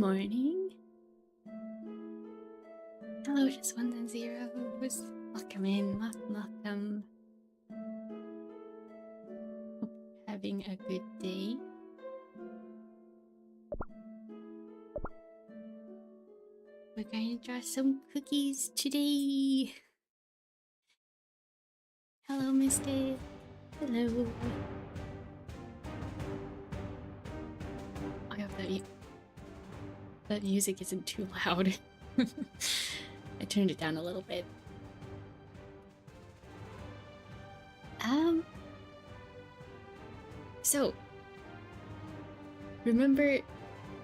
morning. Hello, just 110. Welcome in, welcome. Hope you're having a good day. We're going to draw some cookies today. Hello, Mister. Hello. I hope that music isn't too loud. I turned it down a little bit. So remember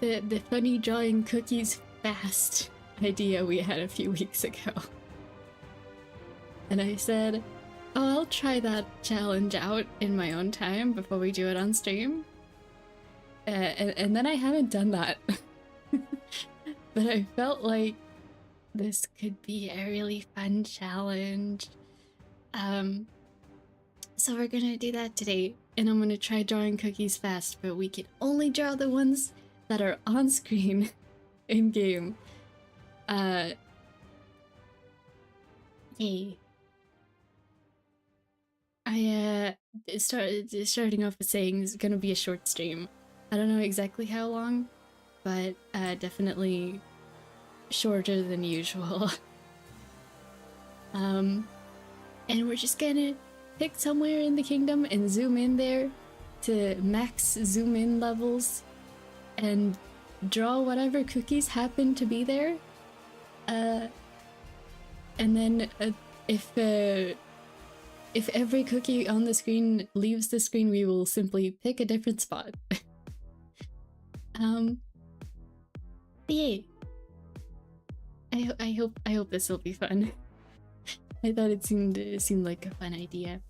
the funny drawing cookies fast idea we had a few weeks ago? And I said, oh, I'll try that challenge out in my own time before we do it on stream. And then I haven't done that. But I felt like this could be a really fun challenge. So we're gonna do that today, and I'm gonna try drawing cookies fast, but we can only draw the ones that are on screen in game. Yay. I starting off with saying it's gonna be a short stream. I don't know exactly how long, but definitely shorter than usual. And we're just gonna pick somewhere in the kingdom and zoom in there to max zoom in levels and draw whatever cookies happen to be there. And then if every cookie on the screen leaves the screen, we will simply pick a different spot. Yay. I hope this will be fun. I thought it seemed like a fun idea.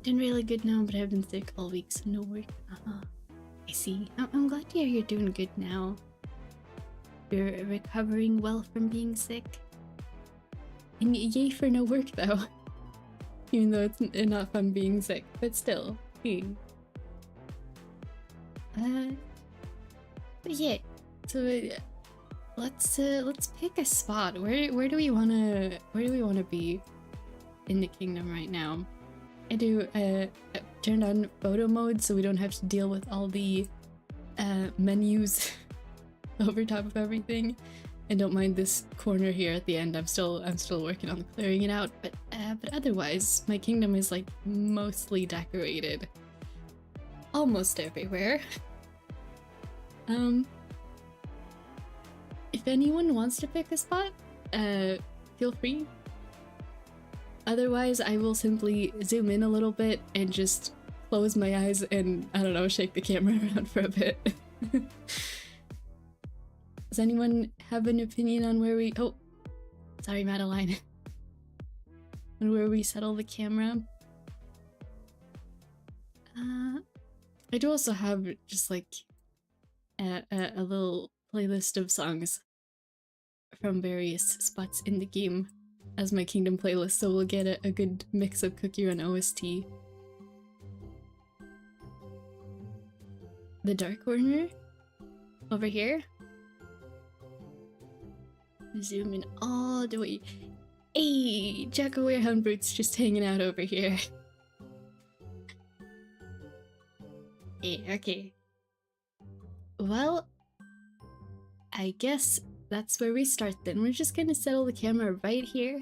Doing really good now, but I've been sick all week, so no work. I see. I'm glad to hear you're doing good now. You're recovering well from being sick. And yay for no work though. Even though it's not fun being sick, but still. But yeah. So let's pick a spot. Where do we wanna be in the kingdom right now? I do turned on photo mode so we don't have to deal with all the menus over top of everything. I don't mind this corner here at the end. I'm still working on clearing it out, but otherwise my kingdom is like mostly decorated. Almost everywhere. If anyone wants to pick a spot, feel free. Otherwise, I will simply zoom in a little bit and just close my eyes and, I don't know, shake the camera around for a bit. Does anyone have an opinion on where we— oh, sorry, Madeline. On where we settle the camera? I do also have just like a little playlist of songs from various spots in the game as my kingdom playlist, so we'll get a good mix of Cookie Run OST. The dark corner? Over here? Zoom in all the way. Hey! Jacko Warehound Boots just hanging out over here. Hey, okay. Well, I guess that's where we start then. We're just gonna settle the camera right here.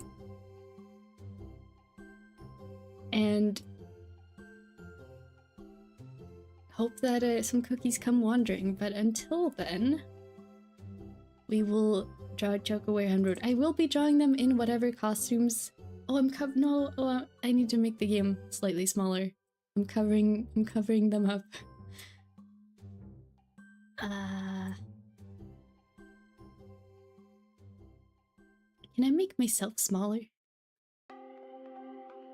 And hope that some cookies come wandering, but until then, we will draw Choco Warehound Road. I will be drawing them in whatever costumes. Oh, I need to make the game slightly smaller. I'm covering them up. Can I make myself smaller?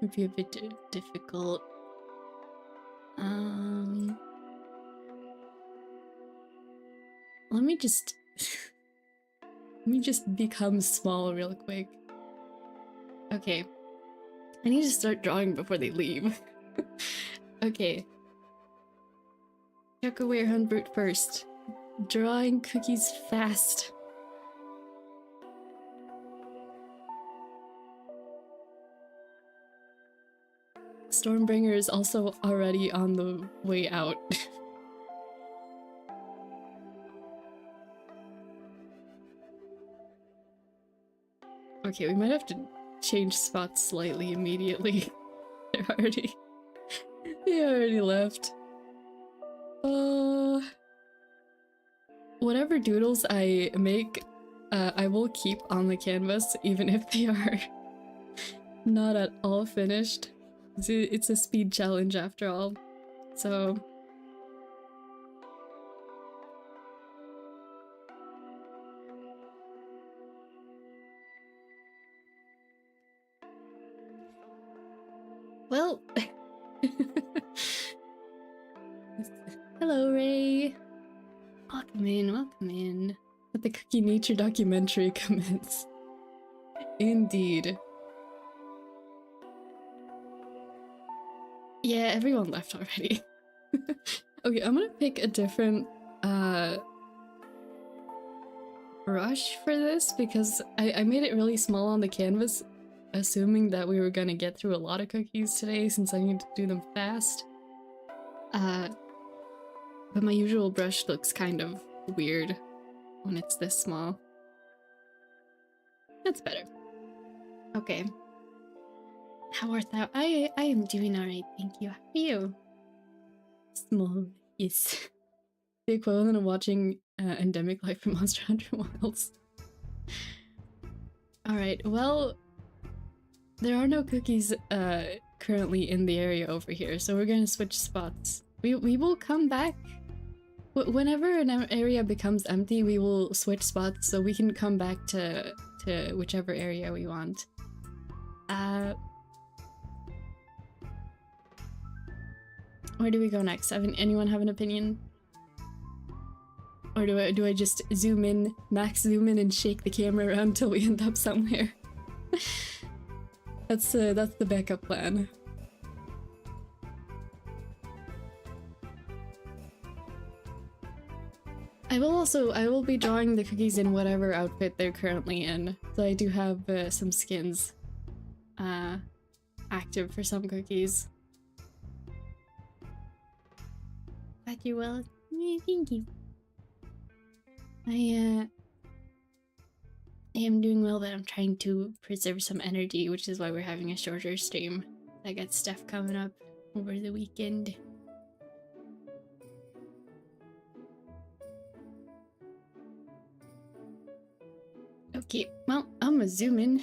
Would be a bit difficult. Let me just become small real quick. Okay. I need to start drawing before they leave. Okay. Choco Warehound Brute first. Drawing cookies fast. Stormbringer is also already on the way out. Okay, we might have to change spots slightly immediately. They already left. Whatever doodles I make, I will keep on the canvas even if they are not at all finished. It's a speed challenge after all, so... Well... Hello, Ray! Welcome in, welcome in. Let the Cookie Nature documentary commence. Indeed. Yeah, everyone left already. Okay, I'm gonna pick a different brush for this because I made it really small on the canvas, assuming that we were gonna get through a lot of cookies today since I need to do them fast. But my usual brush looks kind of weird when it's this small. That's better. Okay. How art thou? I am doing alright, thank you. How are you? Small, yes. The equivalent of watching Endemic Life from Monster Hunter Wilds. Alright, well... There are no cookies currently in the area over here, so we're gonna switch spots. We will come back. Whenever an area becomes empty, we will switch spots so we can come back to whichever area we want. Where do we go next? Anyone have an opinion? Or do I just zoom in, max zoom in and shake the camera around till we end up somewhere? That's the backup plan. I will be drawing the cookies in whatever outfit they're currently in. So I do have some skins active for some cookies. Glad you're well. Yeah, thank you. I am doing well, but I'm trying to preserve some energy, which is why we're having a shorter stream. I got stuff coming up over the weekend. Okay, well, I'm gonna zoom in.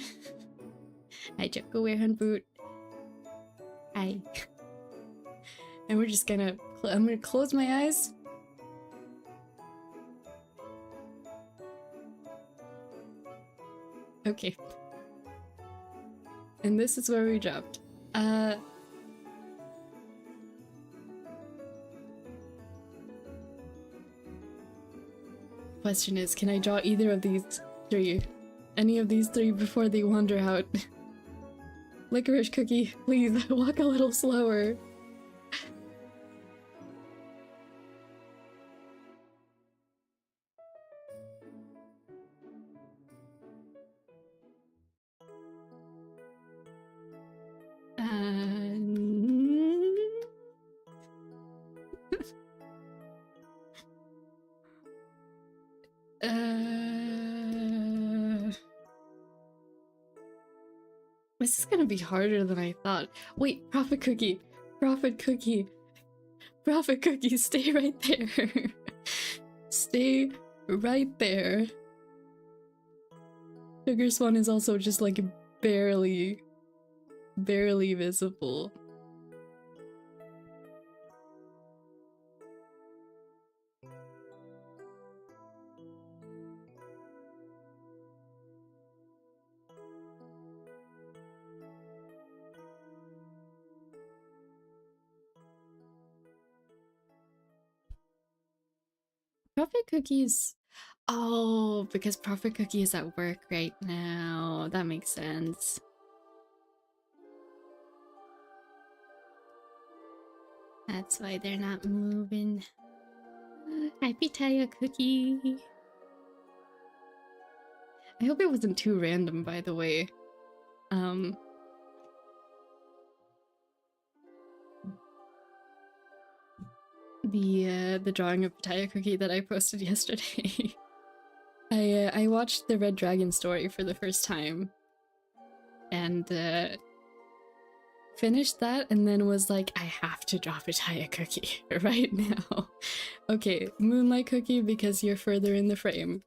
Hi, Joko Warehunt Boot. Hi. And we're just gonna... I'm gonna close my eyes. Okay. And this is where we dropped. Question is, can I draw either of these three? Any of these three before they wander out? Licorice Cookie, please, walk a little slower. This is gonna be harder than I thought. Wait, Prophet Cookie! Prophet Cookie! Prophet Cookie, stay right there! Stay right there. Sugar Swan is also just like barely visible. Prophet Cookies. Oh, because Prophet Cookie is at work right now. That makes sense. That's why they're not moving. Happy Taya cookie. I hope it wasn't too random, by the way. The drawing of Taya cookie that I posted yesterday. I watched the Red Dragon story for the first time, and finished that, and then was like, I have to drop a Taya cookie right now. Okay, Moonlight cookie because you're further in the frame.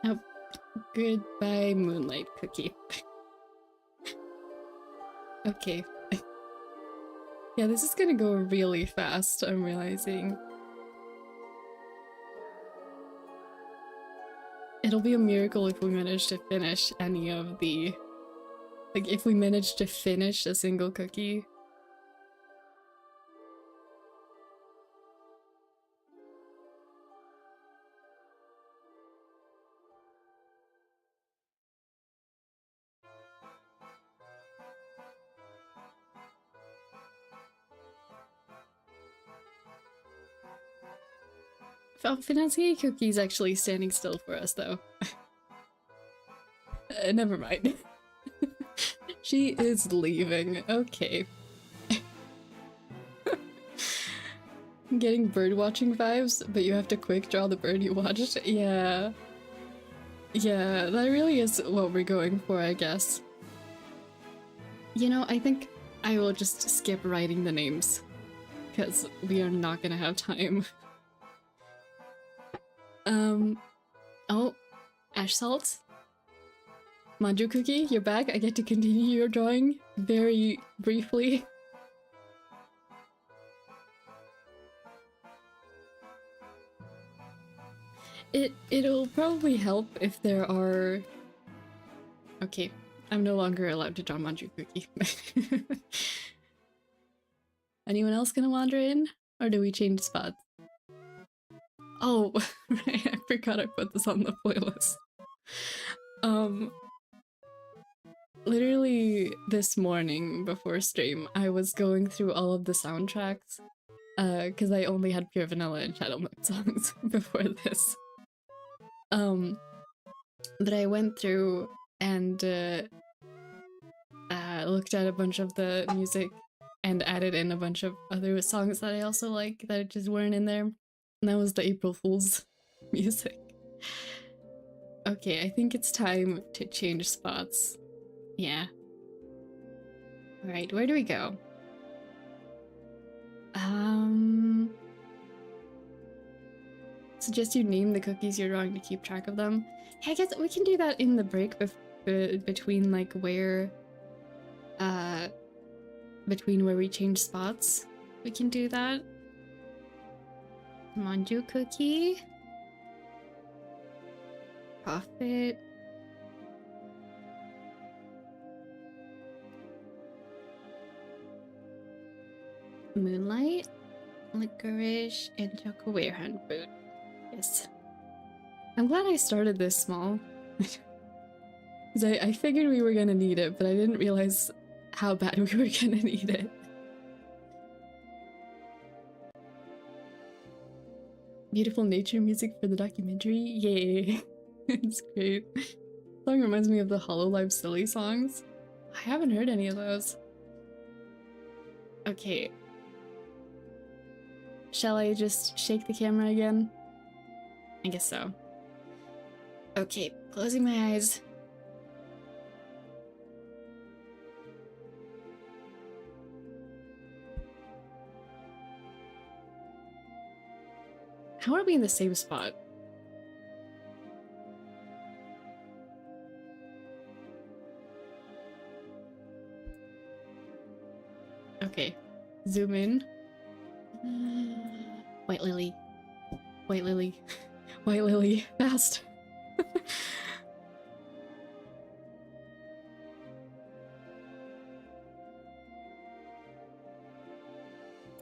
Oh, goodbye, Moonlight cookie. Okay. Yeah, this is gonna go really fast, I'm realizing. It'll be a miracle if we manage to finish any of the... Like, if we manage to finish a single cookie. Financier cookie's actually standing still for us, though. Never mind. She is leaving. Okay. I'm getting bird watching vibes, but you have to quick draw the bird you watched. Yeah. Yeah, that really is what we're going for, I guess. You know, I think I will just skip writing the names, because we are not gonna have time. Oh, Ash Salt? Manju Cookie, you're back. I get to continue your drawing very briefly. It'll probably help if there are... Okay, I'm no longer allowed to draw Manju Cookie. Anyone else gonna wander in? Or do we change spots? Oh, right, I forgot I put this on the playlist. Literally this morning before stream, I was going through all of the soundtracks, because I only had Pure Vanilla and Shadow Mode songs before this. But I went through and looked at a bunch of the music and added in a bunch of other songs that I also like that just weren't in there. And that was the April Fool's music. Okay, I think it's time to change spots. Yeah. Alright, where do we go? Suggest you name the cookies you're drawing to keep track of them. Hey, I guess we can do that in the break between like where between where we change spots. We can do that. Manju cookie. Prophet. Moonlight. Licorice and chocolate hand fruit. Yes. I'm glad I started this small. Because I figured we were gonna need it, but I didn't realize how bad we were gonna need it. Beautiful nature music for the documentary? Yay! It's great. The song reminds me of the Hololive Silly songs. I haven't heard any of those. Okay. Shall I just shake the camera again? I guess so. Okay, closing my eyes. How are we in the same spot? Okay, zoom in. White lily. White lily. White lily. Fast.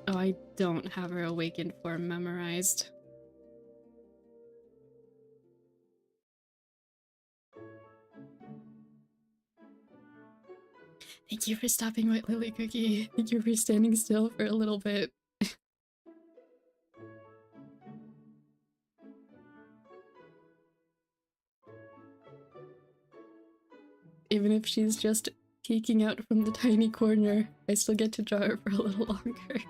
Oh, I don't have her awakened form memorized. Thank you for stopping, White Lily Cookie. Thank you for standing still for a little bit. Even if she's just peeking out from the tiny corner, I still get to draw her for a little longer.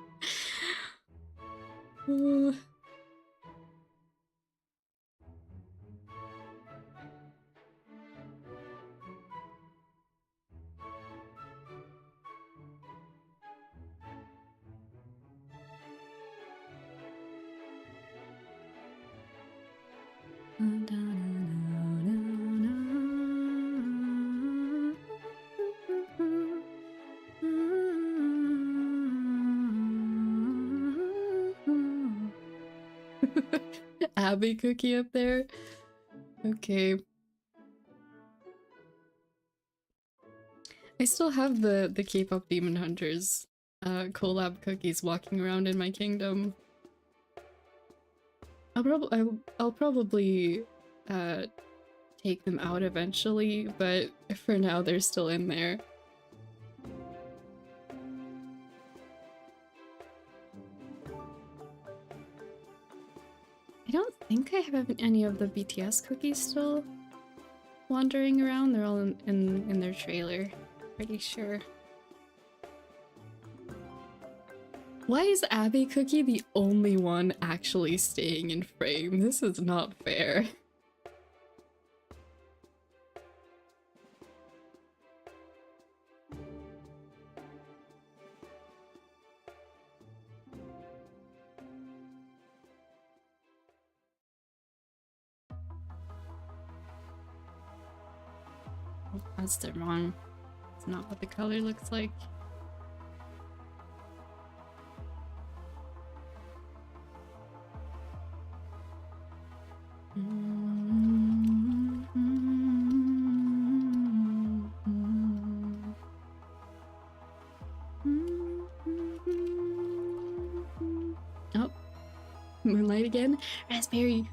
Abby Cookie up there? Okay. I still have the K-pop Demon Hunters collab cookies walking around in my kingdom. I'll probably take them out eventually, but for now they're still in there. I don't think I have any of the BTS cookies still wandering around. They're all in their trailer, pretty sure. Why is Abby Cookie the only one actually staying in frame? This is not fair. Oh, that's the wrong. It's not what the color looks like. Oh, moonlight again. Raspberry,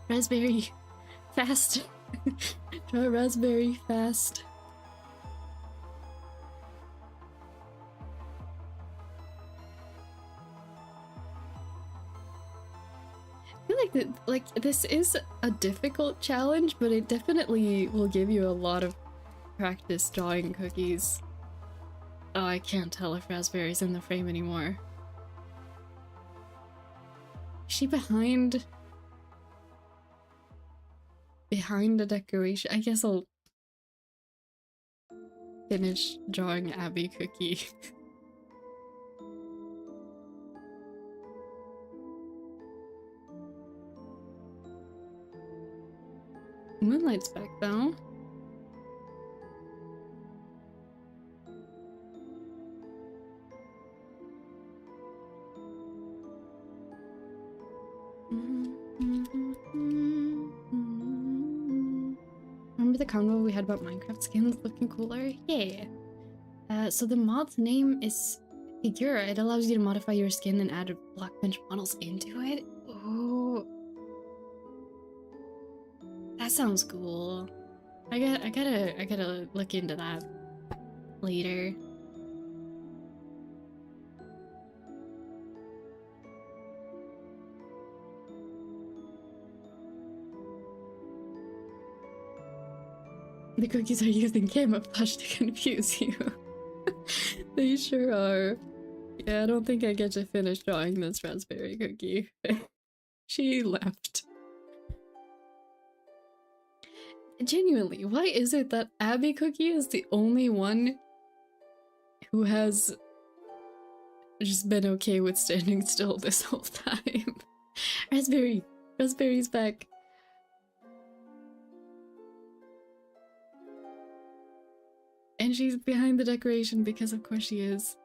raspberry, fast. Draw raspberry fast. I feel like this is a difficult challenge, but it definitely will give you a lot of practice drawing cookies. Oh, I can't tell if raspberry's in the frame anymore. Is she behind the decoration? I guess I'll finish drawing Abby Cookie. Moonlight's back though. Remember the convo we had about Minecraft skins looking cooler? Yeah. So the mod's name is Figura. It allows you to modify your skin and add blockbench models into it. Oh, that sounds cool. I gotta look into that later. The cookies are using camouflage to confuse you. They sure are. Yeah, I don't think I get to finish drawing this raspberry cookie. She left. Genuinely, why is it that Abby Cookie is the only one who has just been okay with standing still this whole time? Raspberry! Raspberry's back. And she's behind the decoration because of course she is.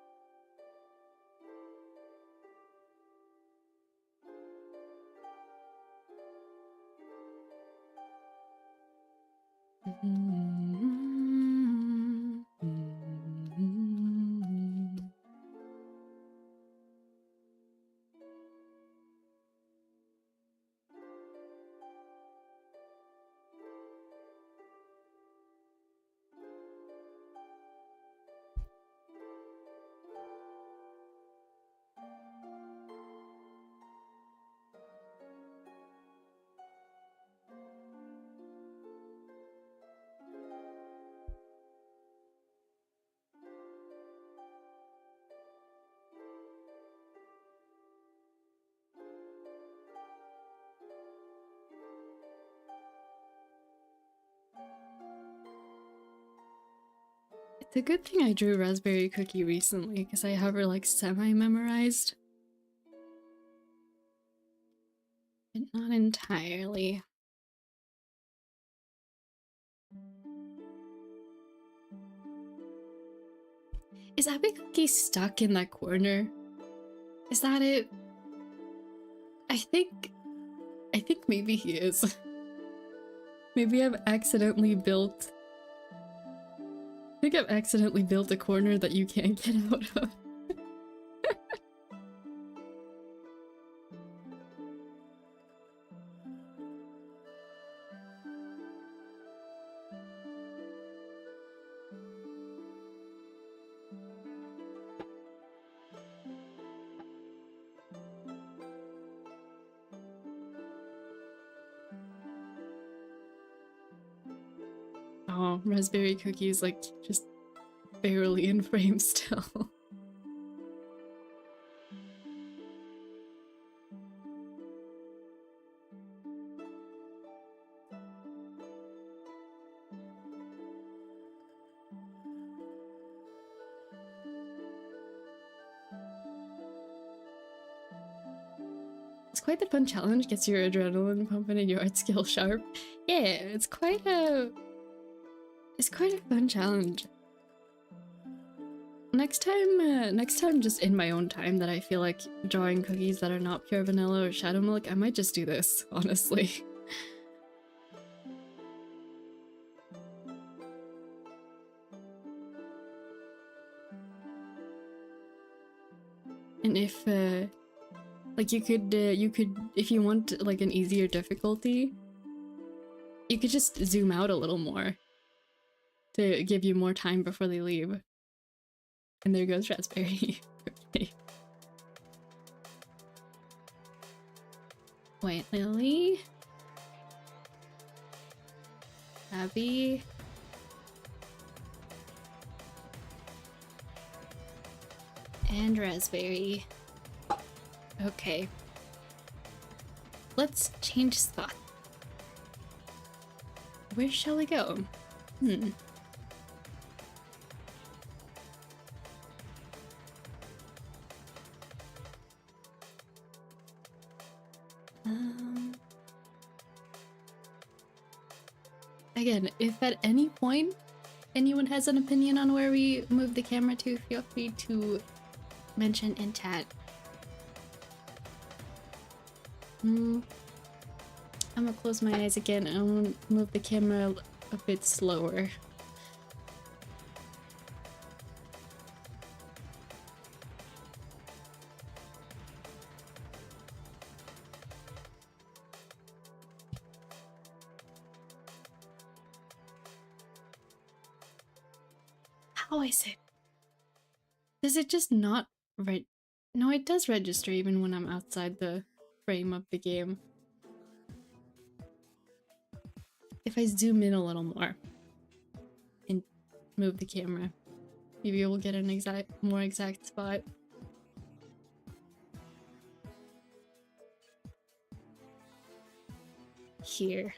It's a good thing I drew Raspberry Cookie recently, because I have her like semi-memorized. But not entirely. Is Abby Cookie stuck in that corner? Is that it? I think maybe he is. Maybe I've accidentally built... I think I've accidentally built a corner that you can't get out of. Oh, Raspberry Cookie is like just barely in frame still. It's quite the fun challenge, gets your adrenaline pumping and your art skill sharp. Yeah, it's quite a fun challenge. Next time just in my own time that I feel like drawing cookies that are not pure vanilla or shadow milk, I might just do this, honestly. And if like you could if you want like an easier difficulty, you could just zoom out a little more to give you more time before they leave. And there goes Raspberry. Okay. White Lily. Abby. And Raspberry. Okay. Let's change spot. Where shall we go? Again, if at any point anyone has an opinion on where we move the camera to, feel free to mention in chat. I'm gonna close my eyes again and I'm gonna move the camera a bit slower. How is it? Does it just not No, it does register even when I'm outside the frame of the game. If I zoom in a little more and move the camera, maybe we'll get an more exact spot. Here.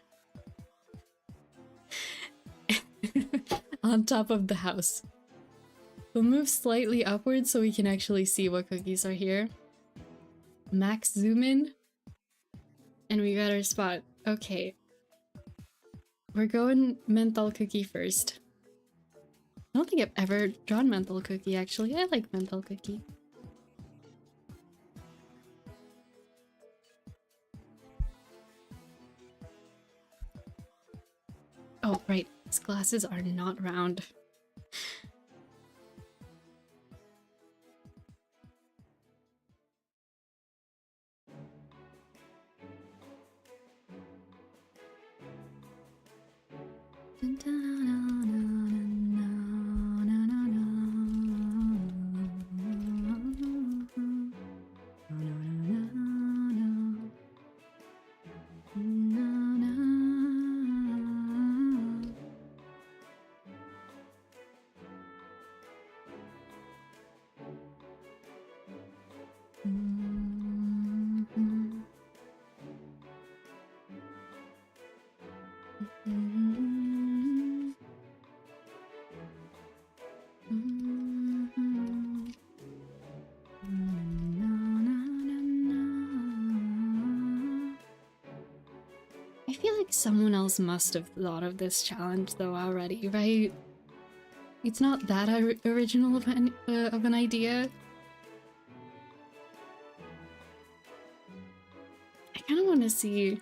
On top of the house. We'll move slightly upwards so we can actually see what cookies are here. Max zoom in. And we got our spot. Okay. We're going menthol cookie first. I don't think I've ever drawn menthol cookie actually. I like menthol cookie. Oh, right. These glasses are not round. Someone else must have thought of this challenge though already, right? It's not that original of an idea. I kind of want to see.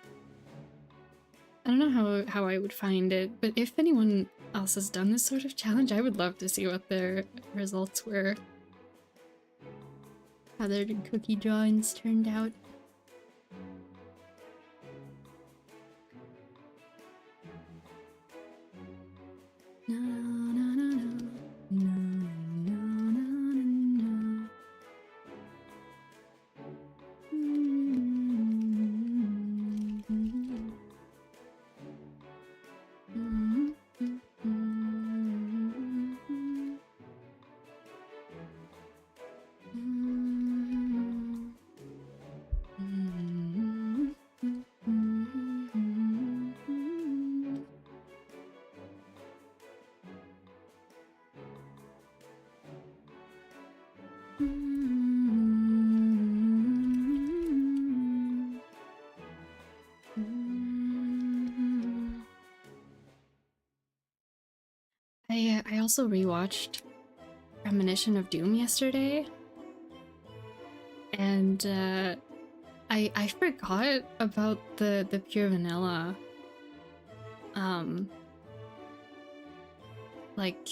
I don't know how I would find it, but if anyone else has done this sort of challenge, I would love to see what their results were. How their cookie drawings turned out. No, no, no, no. No, no, no, no, no. I also rewatched Premonition of Doom yesterday, and I forgot about the pure vanilla like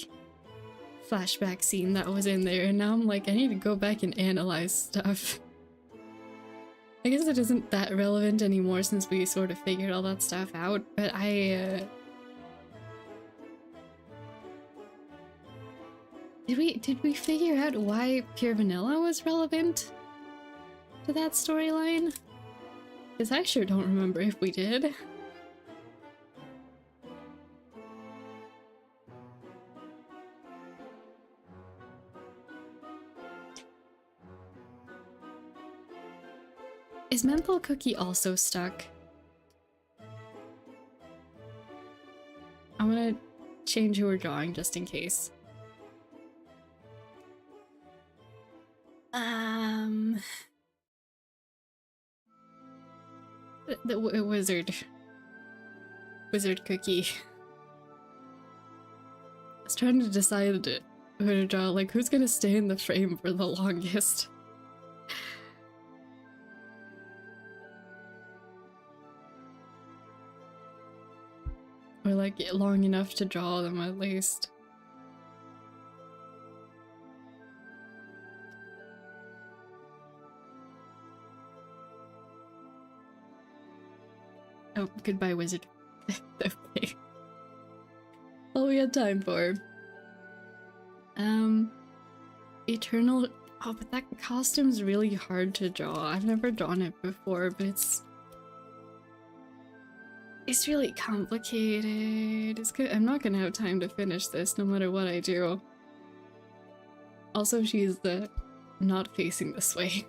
flashback scene that was in there, and now I'm like, I need to go back and analyze stuff. I guess it isn't that relevant anymore since we sort of figured all that stuff out, but Did we figure out why pure vanilla was relevant to that storyline? Because I sure don't remember if we did. Is Menthol Cookie also stuck? I'm gonna change who we're drawing just in case. The wizard cookie. I was trying to decide who to draw, like who's gonna stay in the frame for the longest. Or like long enough to draw them at least. Oh, goodbye, wizard. Okay. All we had time for. Eternal. Oh, but that costume's really hard to draw. I've never drawn it before, but it's really complicated. It's good. I'm not gonna have time to finish this no matter what I do. Also, she's not facing this way.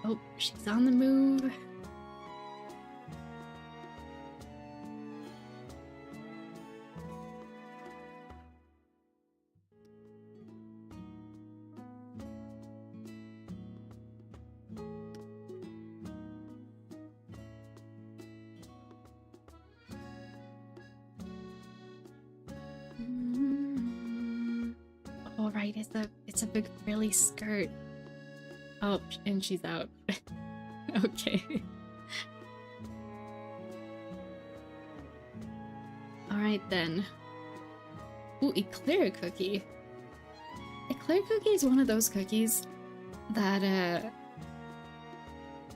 Oh, she's on the move. All right, it's a big frilly skirt. Oh, and she's out. Okay. Alright then. Ooh, Eclair Cookie. Eclair Cookie is one of those cookies that,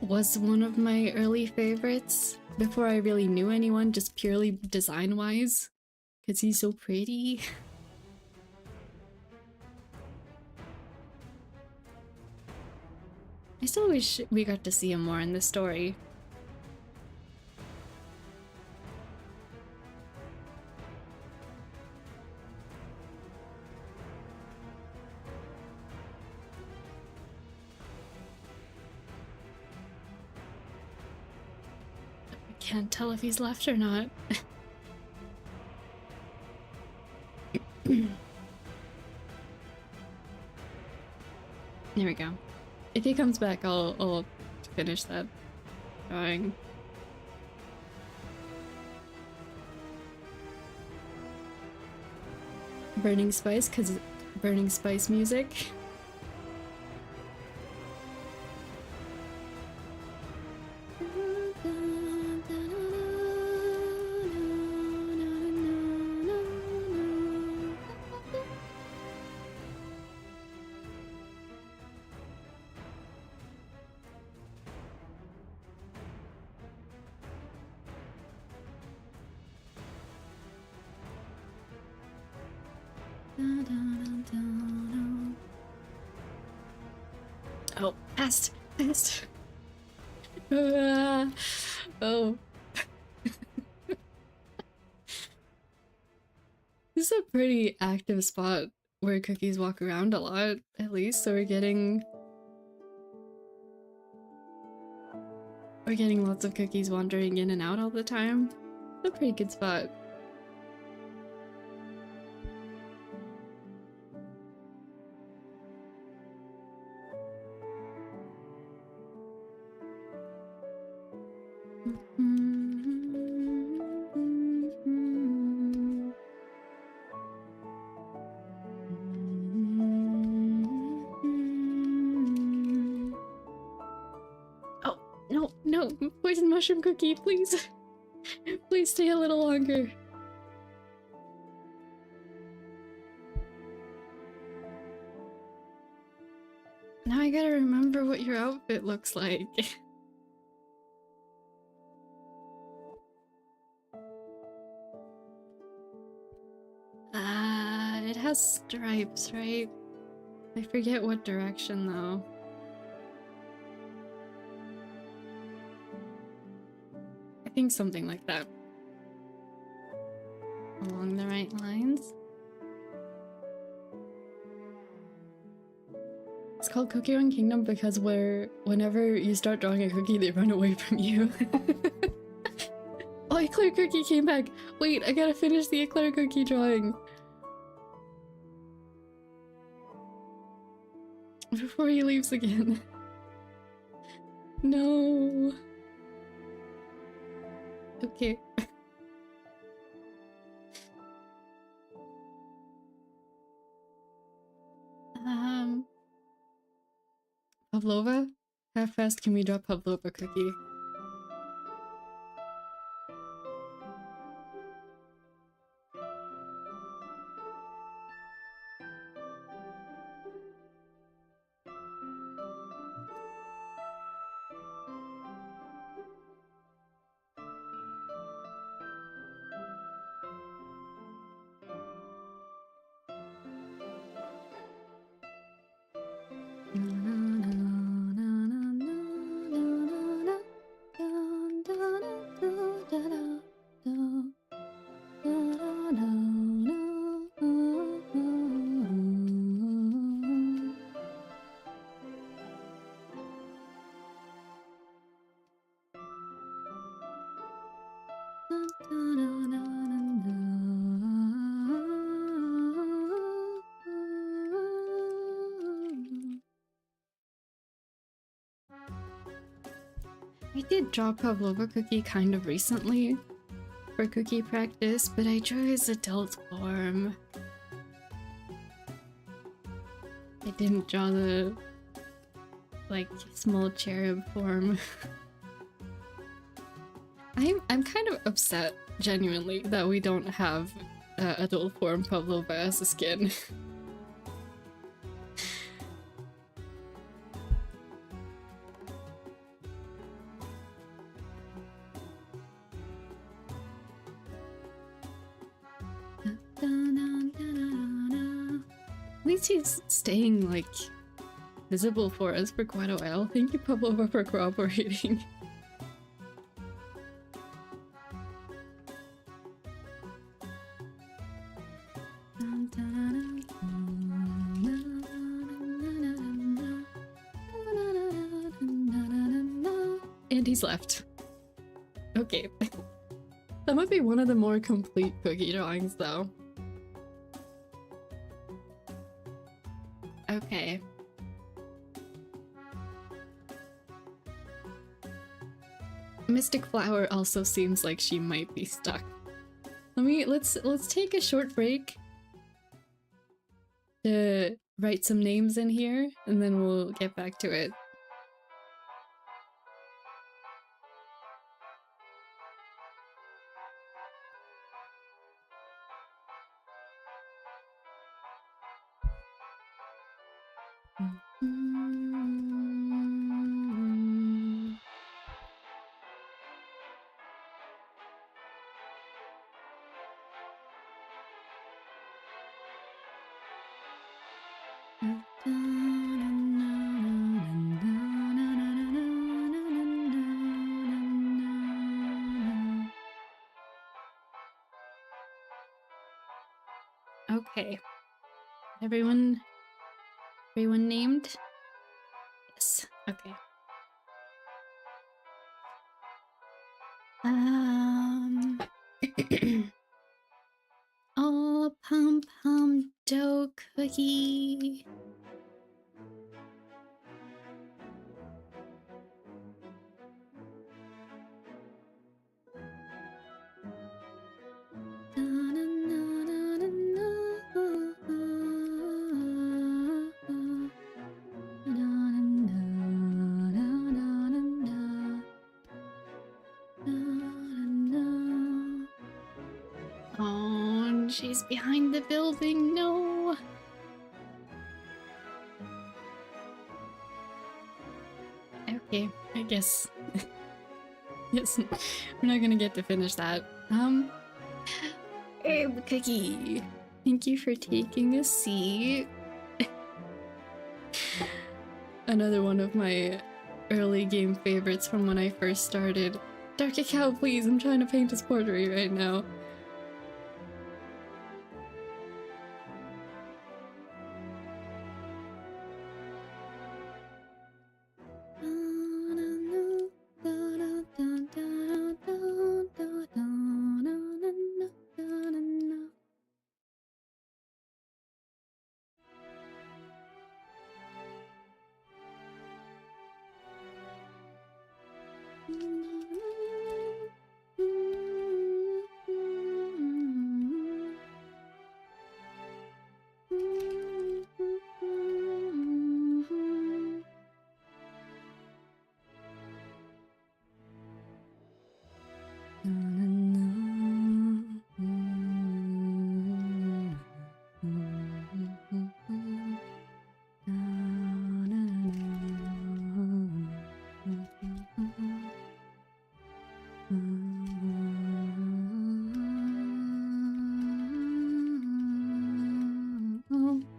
was one of my early favorites before I really knew anyone, just purely design-wise, because he's so pretty. I still wish we got to see him more in this story. Can't tell if he's left or not. There we go. If he comes back, I'll finish that drawing. Burning Spice, because Burning Spice music. Oh, past. Oh. This is a pretty active spot where cookies walk around a lot, at least, so we're getting lots of cookies wandering in and out all the time. It's a pretty good spot. No, poison mushroom cookie, please. Please stay a little longer. Now I gotta remember what your outfit looks like. It has stripes, right? I forget what direction though. I think something like that. Along the right lines. It's called Cookie Run Kingdom because whenever you start drawing a cookie, they run away from you. Oh, Eclair Cookie came back! Wait, I gotta finish the Eclair Cookie drawing. Before he leaves again. No. Okay. Pavlova? How fast can we draw Pavlova cookie? I did draw Pavlova cookie kind of recently for cookie practice, but I drew his adult form. I didn't draw the like small cherub form. I'm kind of upset, genuinely, that we don't have adult form Pavlova as a skin. At least he's staying, like, visible for us for quite a while. Thank you, Pablo, for cooperating. And he's left. Okay. That might be one of the more complete cookie drawings, though. Okay. Mystic Flower also seems like she might be stuck. Let's take a short break to write some names in here, and then we'll get back to it. Okay. Everyone named? Yes. Okay. Oh, pum pum dough cookie. Oh, she's behind the building. No. Okay, I guess. Yes, we're not gonna get to finish that. Herb Cookie, thank you for taking a seat. Another one of my early game favorites from when I first started. Dark Cacao, please, I'm trying to paint his portrait right now.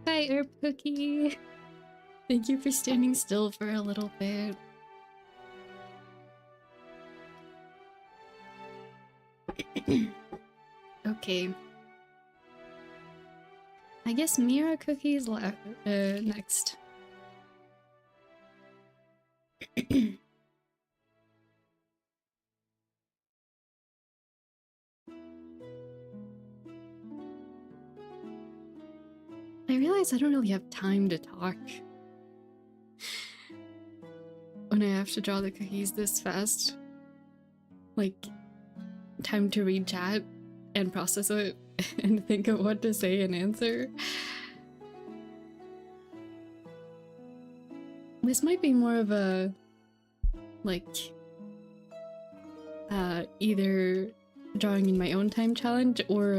Hi, Herb Cookie. Thank you for standing still for a little bit. Okay. I guess Mira Cookie's left next. I realize I don't really have time to talk when I have to draw the cookies this fast. Like, time to read chat and process it and think of what to say and answer. This might be more of a, like, either drawing in my own time challenge or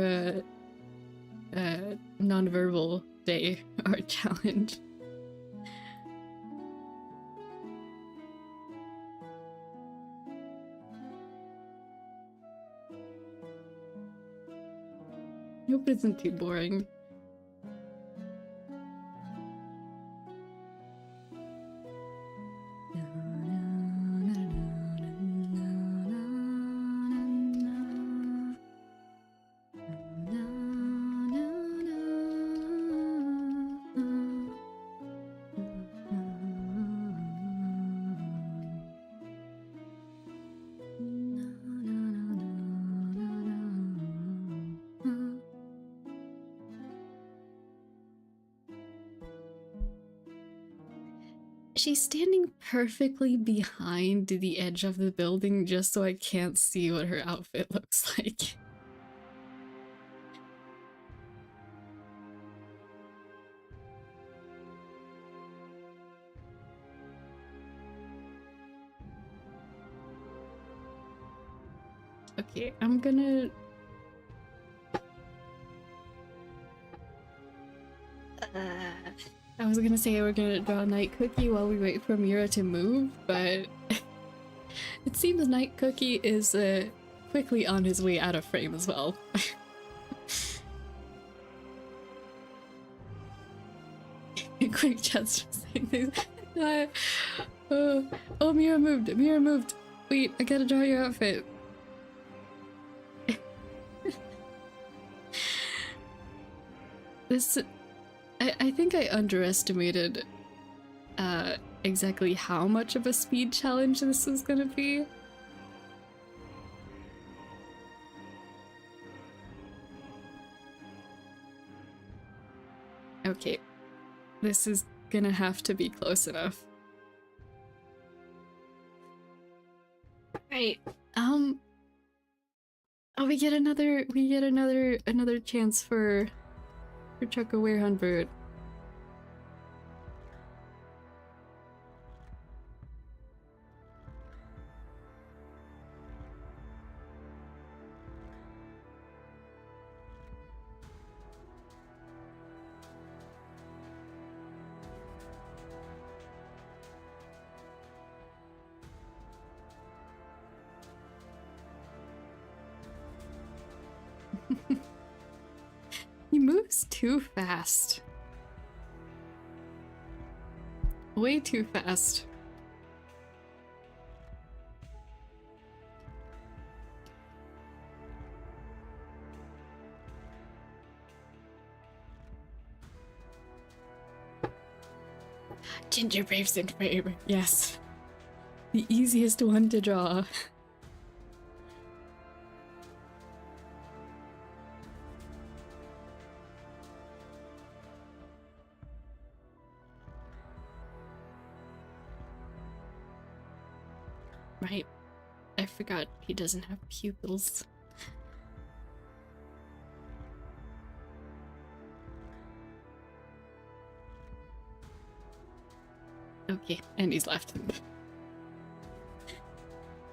a non-verbal day art challenge. hope it isn't too boring. She's standing perfectly behind the edge of the building just so I can't see what her outfit looks like. Okay, I'm gonna... I was gonna say we're gonna draw Night Cookie while we wait for Mira to move, but it seems Night Cookie is quickly on his way out of frame as well. Quick chat's just saying things. Oh, Mira moved! Mira moved! Wait, I gotta draw your outfit. This... I think I underestimated exactly how much of a speed challenge this was gonna be. Okay, this is gonna have to be close enough. Right. Oh, we get another chance for Chuck a Werehund Bird. He moves too fast. Way too fast. Ginger Braves in frame, yes. The easiest one to draw. Right. I forgot he doesn't have pupils. Okay, and he's left.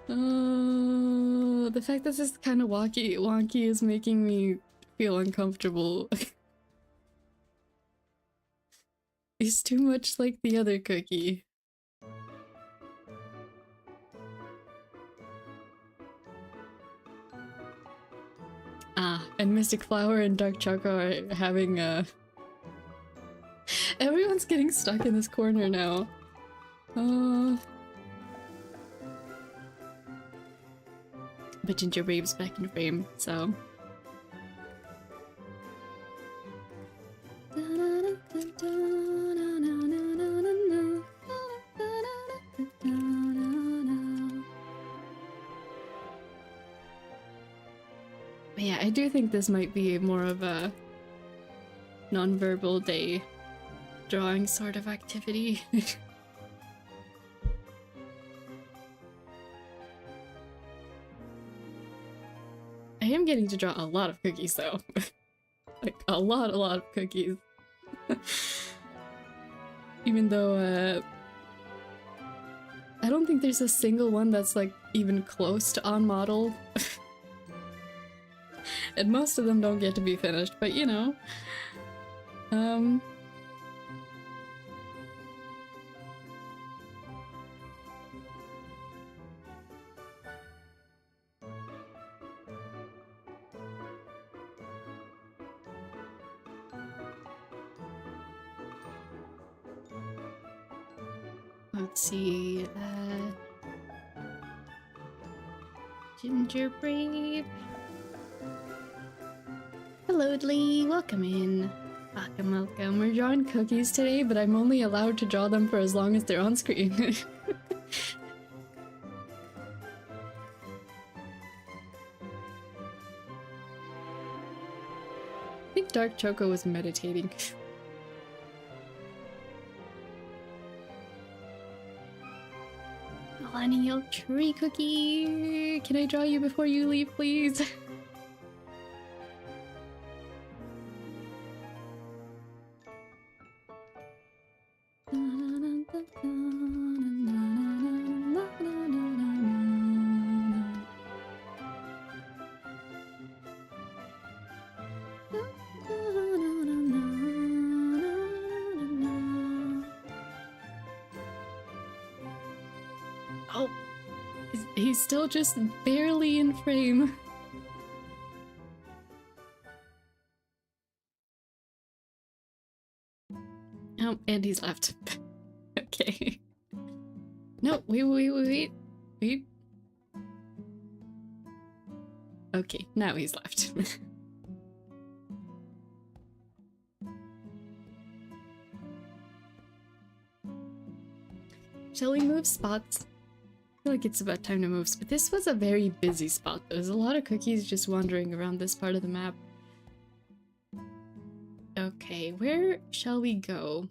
The fact that this is kind of wonky is making me feel uncomfortable. He's too much like the other cookie. Ah, and Mystic Flower and Dark Choco are having everyone's getting stuck in this corner now. But Ginger Babe's back in frame, so... But yeah, I do think this might be more of a non-verbal day drawing sort of activity. I am getting to draw a lot of cookies though. Like a lot of cookies. Even though I don't think there's a single one that's like even close to on model. And most of them don't get to be finished, but you know. Let's see, Ginger Brave. Hello, Lee. Welcome in. Welcome. We're drawing cookies today, but I'm only allowed to draw them for as long as they're on screen. I think Dark Choco was meditating. Millennial tree cookie. Can I draw you before you leave, please? Oh, he's still just barely in frame. Oh, and he's left. Okay. No, wait. Okay, now he's left. Shall we move spots? I feel like it's about time to move. But this was a very busy spot. There's a lot of cookies just wandering around this part of the map. Okay, where shall we go?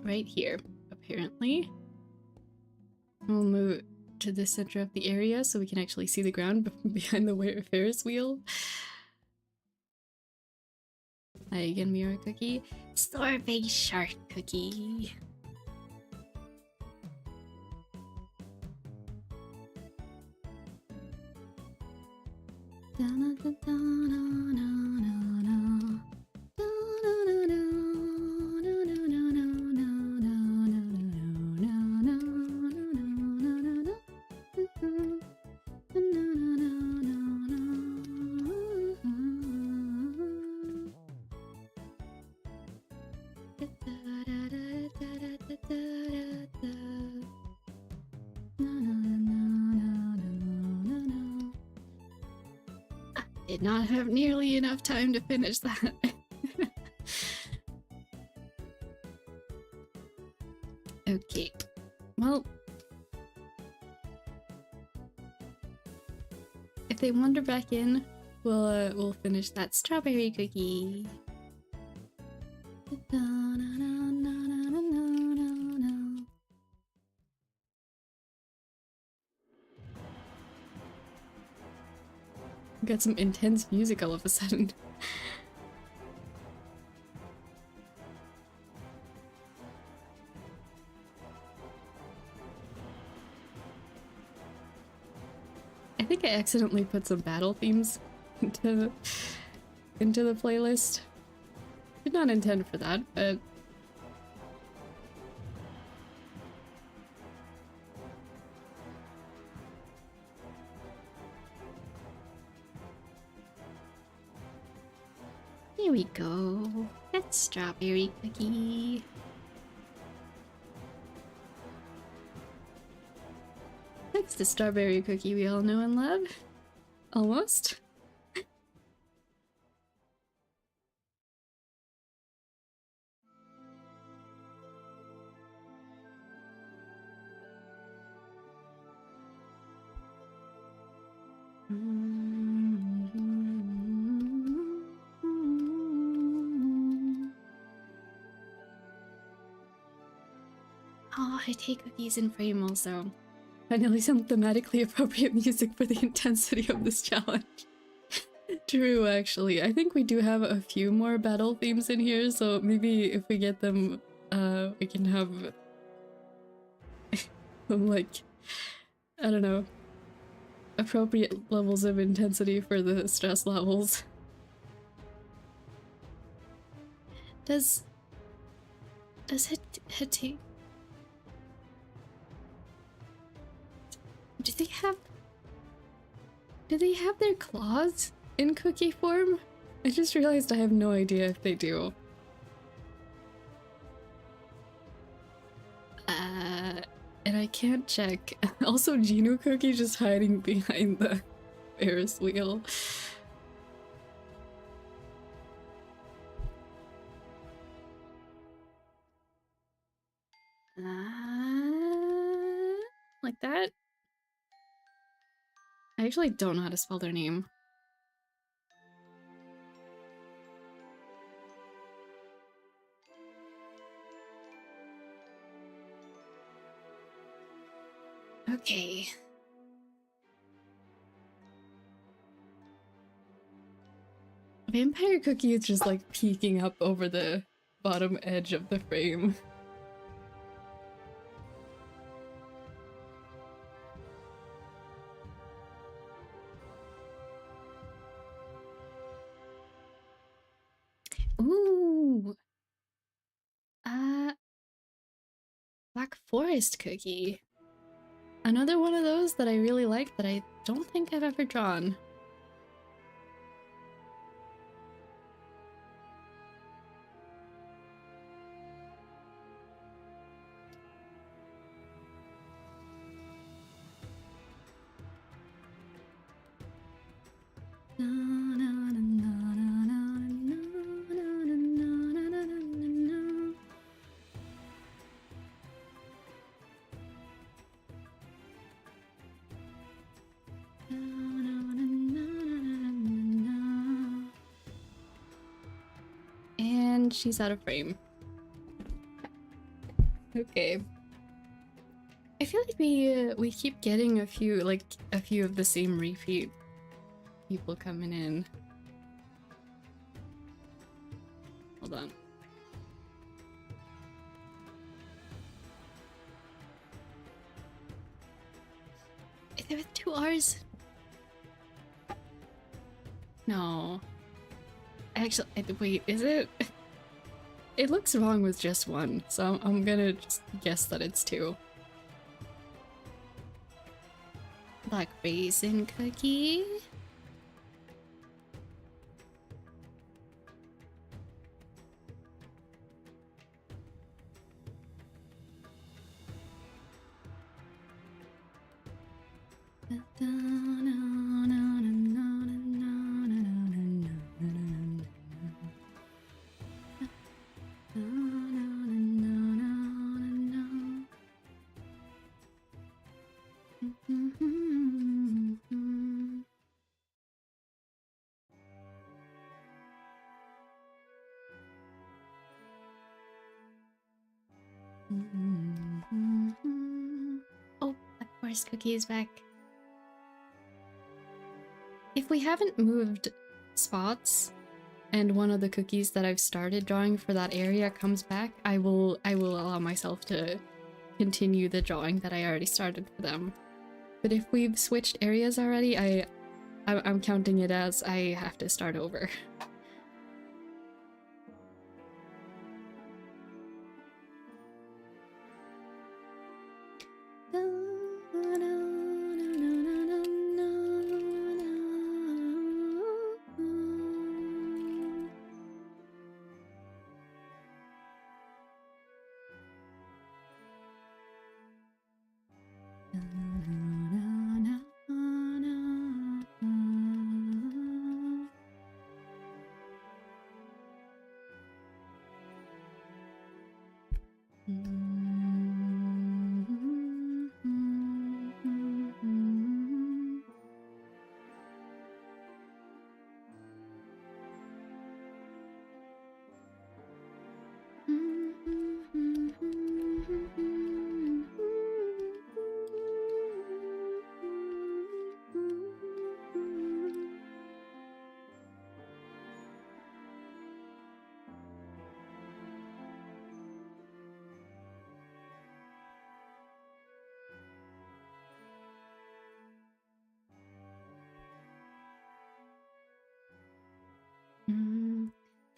Right here, apparently. We'll move to the center of the area so we can actually see the ground behind the Ferris wheel. Hi again, Mirror Cookie. Sorbet Shark Cookie. Did not have nearly enough time to finish that. Okay, well, if they wander back in, we'll finish that strawberry cookie. Got some intense music all of a sudden. I think I accidentally put some battle themes into the playlist. Did not intend for that, but here we go. That's strawberry cookie. That's the strawberry cookie we all know and love. Almost. Oh, I take cookies in frame also. Finally some thematically appropriate music for the intensity of this challenge. True, actually. I think we do have a few more battle themes in here, so maybe if we get them, we can have some, like, I don't know, appropriate levels of intensity for the stress levels. Does it take... Do they have their claws in cookie form? I just realized I have no idea if they do. And I can't check. Also, Geno Cookie just hiding behind the Ferris wheel. Like that? I actually don't know how to spell their name. Okay. Vampire Cookie is just like peeking up over the bottom edge of the frame. Ooh. Black Forest Cookie. Another one of those that I really like that I don't think I've ever drawn. And she's out of frame. Okay. I feel like we keep getting a few of the same repeat people coming in. Hold on. Is it with 2 R's? No. Actually, wait, is it? It looks wrong with just 1, so I'm gonna just guess that it's 2. Black Raisin Cookie? Oh, Black Forest Cookie is back. If we haven't moved spots and one of the cookies that I've started drawing for that area comes back, I will allow myself to continue the drawing that I already started for them. But if we've switched areas already, I'm counting it as I have to start over.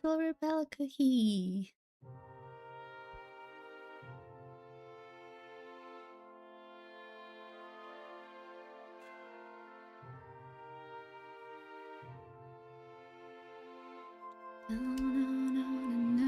little rebella cookie. No, no, no, no, no.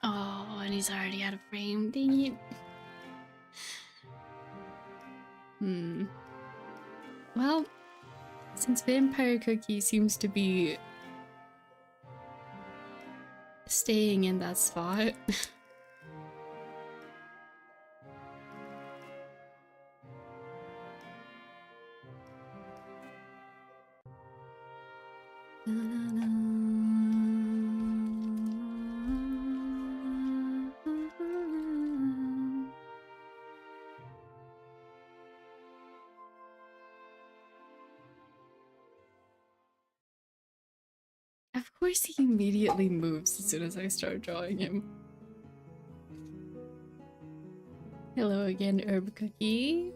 Oh, and he's already out of frame. Dang it. Well, since Vampire Cookie seems to be staying in that spot. Of course he immediately moves as soon as I start drawing him. Hello again, Herb Cookie.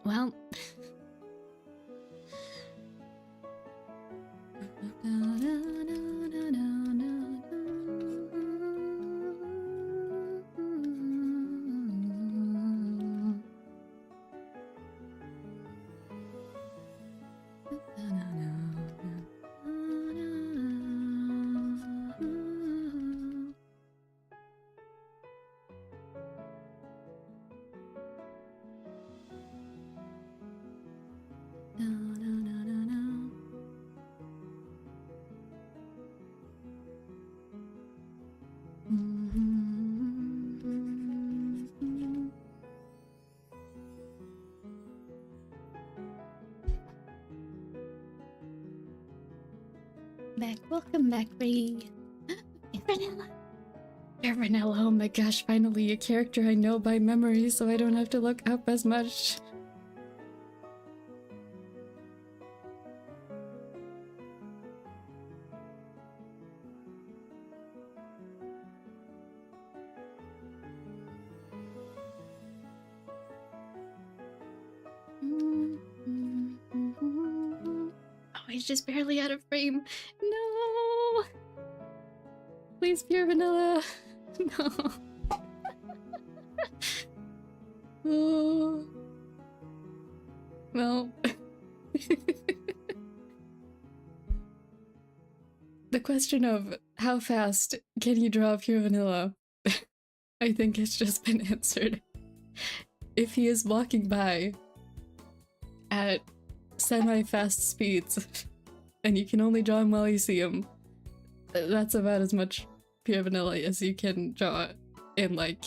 Well... Welcome back, Ray. Vanilla. You're Vanilla, oh my gosh, finally a character I know by memory so I don't have to look up as much. Oh, he's just barely out of frame. No! Please, pure Vanilla. No. Oh. Well. The question of how fast can you draw pure Vanilla, I think it's just been answered. If he is walking by at semi-fast speeds and you can only draw him while you see him, that's about as much pure Vanilla as you can draw in, like,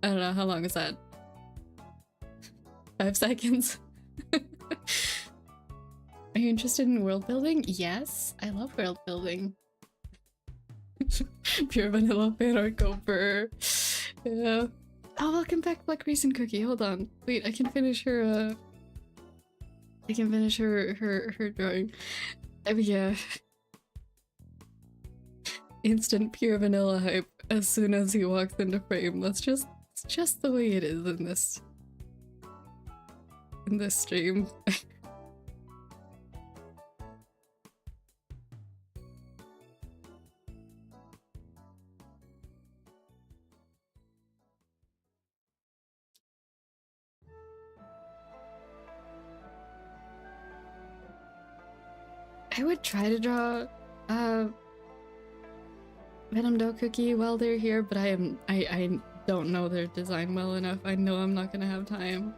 I don't know, how long is that? 5 seconds? Are you interested in world building? Yes, I love world building. Pure Vanilla fan art over. Yeah. Oh, welcome back, Black Raisin Cookie. Hold on. Wait, I can finish her, I can finish her drawing. Yeah. Instant pure Vanilla hype as soon as he walks into frame. It's just the way it is in this stream. I would try to draw Venom Dough Cookie while they're here, but I don't know their design well enough. I know I'm not gonna have time.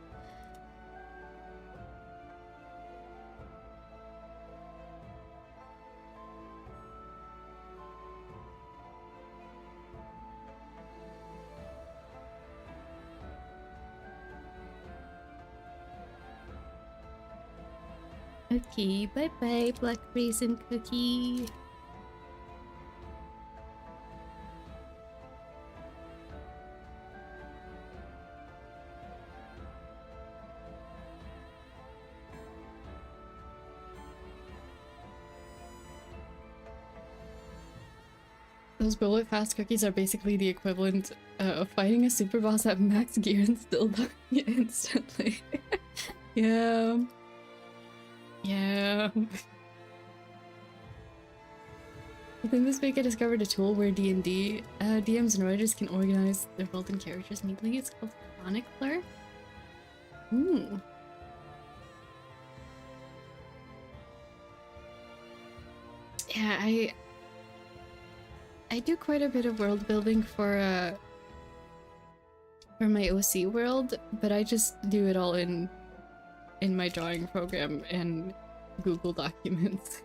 Okay, bye bye, Black Raisin Cookie. Those bullet fast cookies are basically the equivalent of fighting a super boss at max gear and still dying instantly. Yeah. Yeah. I think this week I discovered a tool where D&D DMs and writers can organize their world and characters neatly. It's called Chronicler. Ooh. Yeah, I do quite a bit of world building for my OC world, but I just do it all in my drawing program and Google Documents.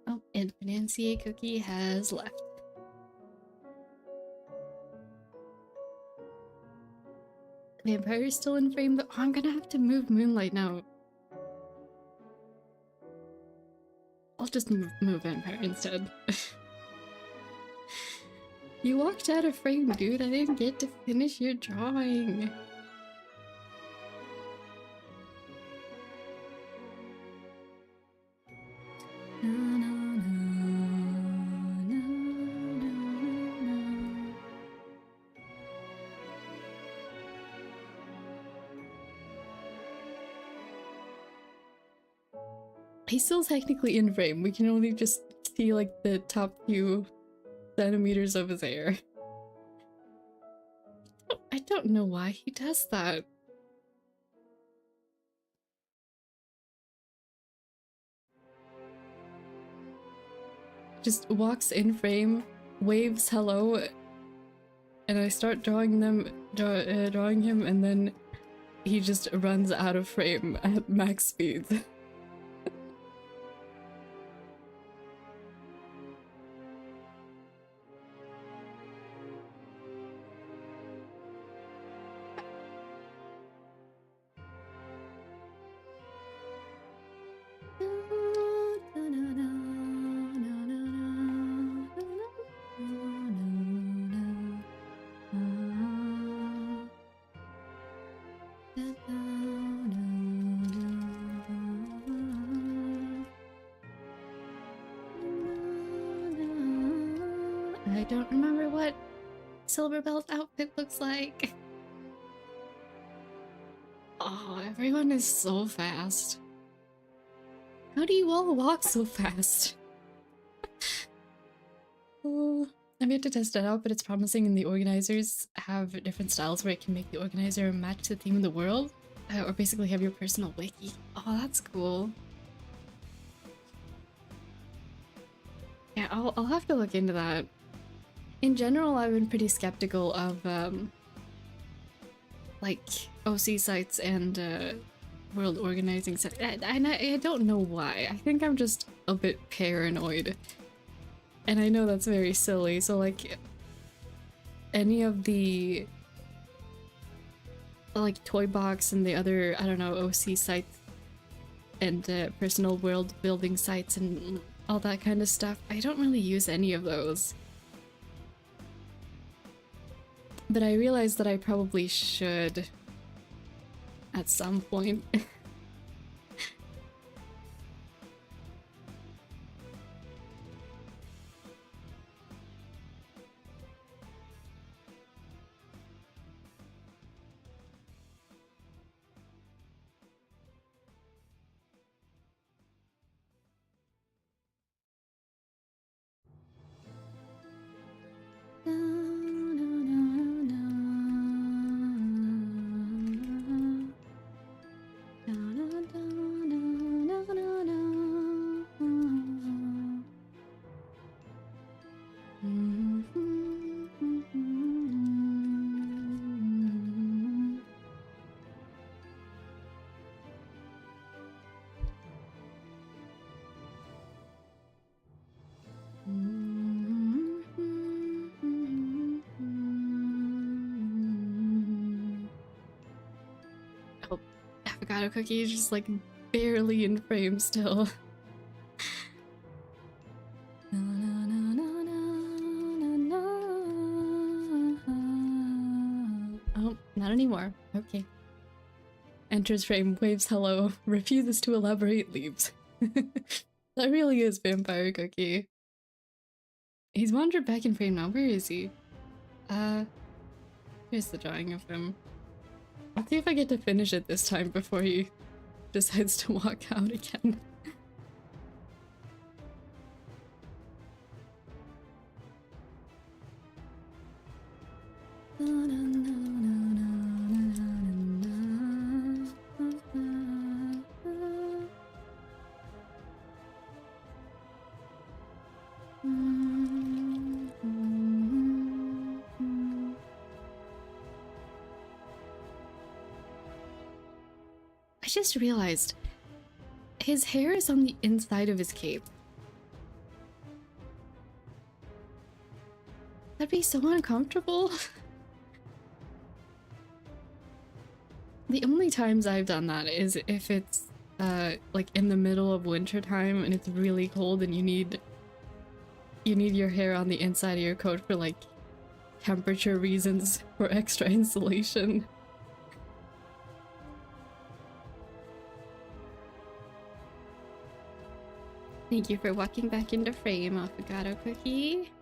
Oh, and Financier Cookie has left. The Empire's still in frame, but I'm gonna have to move Moonlight now. I'll just move Empire instead. You walked out of frame, dude. I didn't get to finish your drawing. He's still technically in frame. We can only just see like the top few centimeters of his hair. I don't know why he does that. Just walks in frame, waves hello, and I start drawing him, and then he just runs out of frame at max speed. I don't remember what Silver Belt outfit looks like. Oh, everyone is so fast. How do you all walk so fast? Oh, I've yet to test it out, but it's promising, and the organizers have different styles where it can make the organizer match the theme of the world, or basically have your personal wiki. Oh, that's cool. Yeah, I'll have to look into that. In general, I've been pretty skeptical of like OC sites and world organizing sites, and I don't know why. I think I'm just a bit paranoid, and I know that's very silly. So like any of the like Toy Box and the other, I don't know, OC sites and personal world building sites and all that kind of stuff, I don't really use any of those. But I realized that I probably should at some point. Avocado Cookie is just like barely in frame still. Oh, not anymore. Okay. Enters frame, waves hello, refuses to elaborate, leaves. That really is Vampire Cookie. He's wandered back in frame now. Where is he? Here's the drawing of him. Let's see if I get to finish it this time before he decides to walk out again. I just realized his hair is on the inside of his cape. That'd be so uncomfortable. The only times I've done that is if it's like in the middle of winter time and it's really cold and you need your hair on the inside of your coat for like temperature reasons, for extra insulation. Thank you for walking back into frame, Avocado Cookie.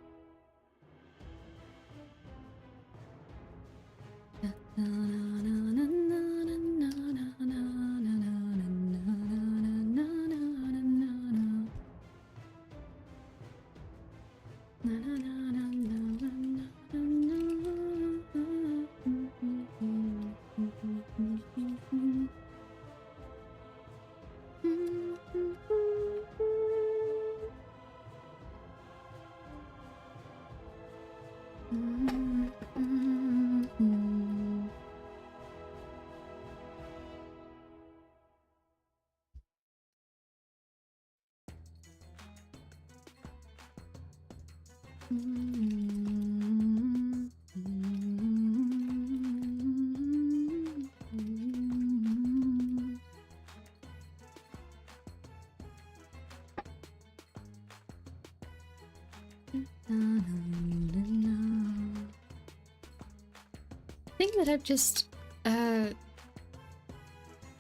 Thing that I've just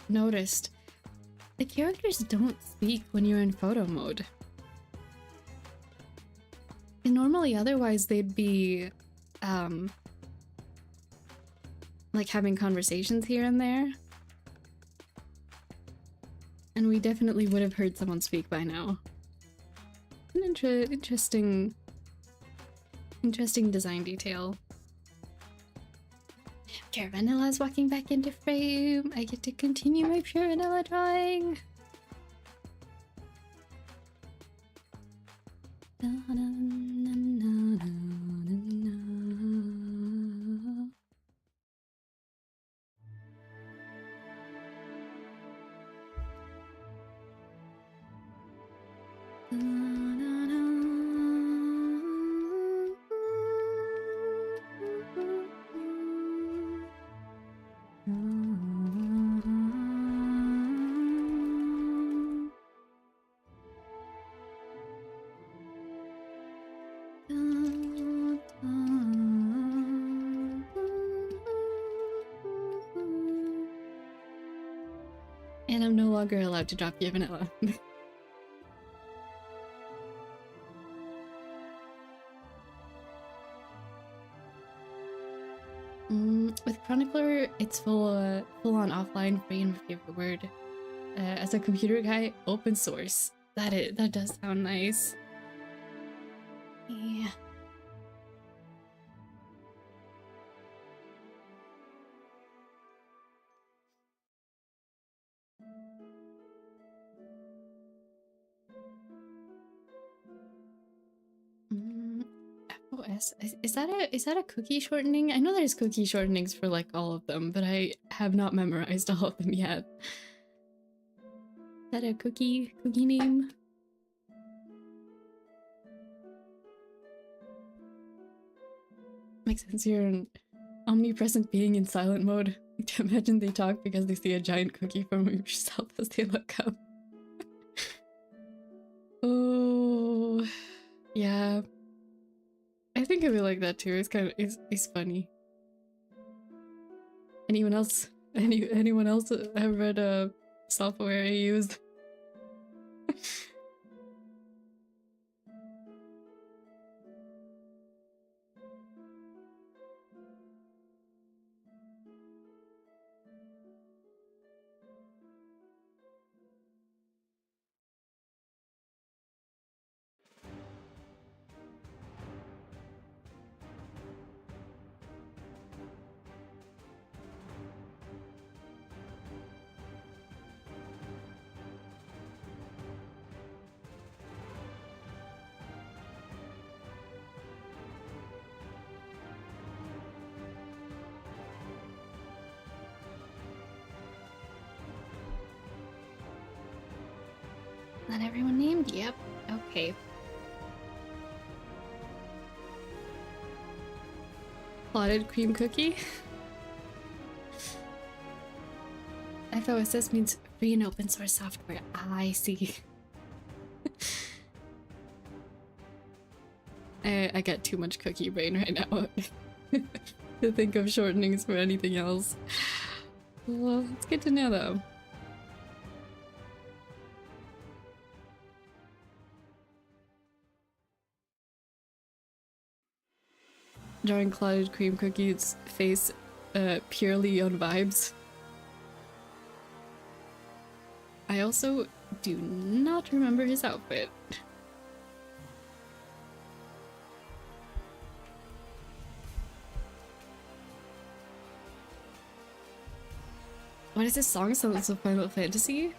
noticed, the characters don't speak when you're in photo mode. And normally otherwise they'd be like having conversations here and there. And we definitely would have heard someone speak by now. An interesting design detail. Pure Vanilla's walking back into frame. I get to continue my Pure Vanilla drawing. And I'm no longer allowed to drop your vanilla. With Chronicler, it's full on offline, free and favorite word. As a computer guy, open source. That does sound nice. Yeah. FOS. Is that a cookie shortening? I know there's cookie shortenings for like all of them, but I have not memorized all of them yet. Is that a cookie name? Makes sense, you're an omnipresent being in silent mode. Imagine they talk because they see a giant cookie from yourself as they look up. Oh, yeah. I think I feel like that too. It's kind of it's funny. Anyone else? Anyone else have read software I used? Not everyone named? Yep. Okay. Clotted cream cookie? FOSS means free and open source software. I see. I got too much cookie brain right now to think of shortenings for anything else. Well, it's good to know though. Drawing clotted cream cookies face purely on vibes. I also do not remember his outfit. What is this song? Songs of Final Fantasy?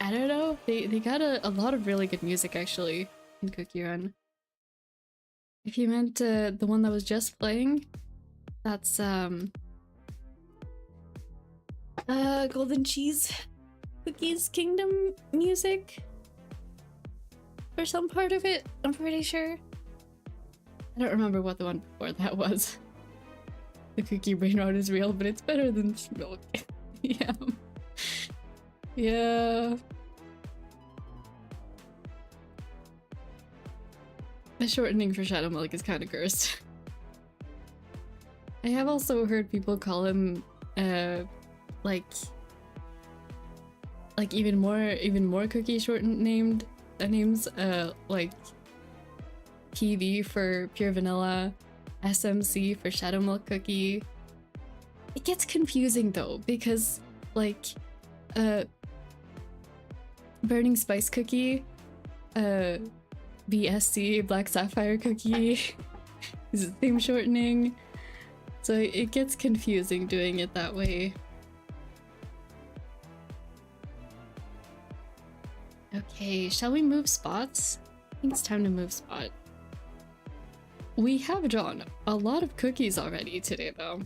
I don't know. They got a lot of really good music actually in Cookie Run. If you meant the one that was just playing, that's Golden Cheese Cookies Kingdom music for some part of it, I'm pretty sure. I don't remember what the one before that was. The cookie brain rot is real, but it's better than milk. Yeah. Yeah. The shortening for Shadow Milk is kind of cursed. I have also heard people call him like even more cookie shortened names like PV for pure vanilla, SMC for Shadow Milk Cookie. It gets confusing though because like Burning Spice Cookie, BSC Black Sapphire Cookie is the same shortening, so it gets confusing doing it that way. Okay, shall we move spots? I think it's time to move spot. We have drawn a lot of cookies already today though.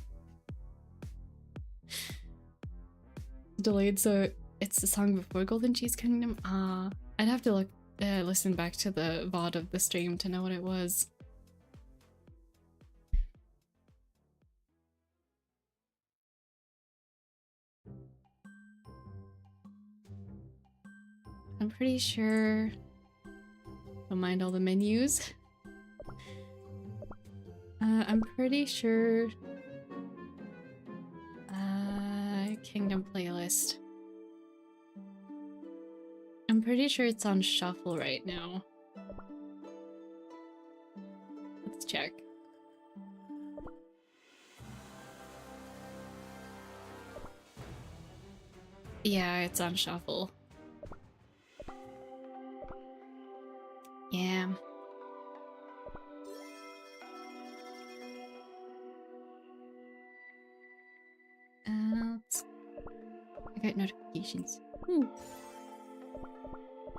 Delayed, so it's the song before Golden Cheese Kingdom? I'd have to listen back to the VOD of the stream to know what it was. I'm pretty sure. Don't mind all the menus. I'm pretty sure. Kingdom playlist. I'm pretty sure it's on shuffle right now. Let's check. Yeah, it's on shuffle. Yeah. I got notifications. Ooh.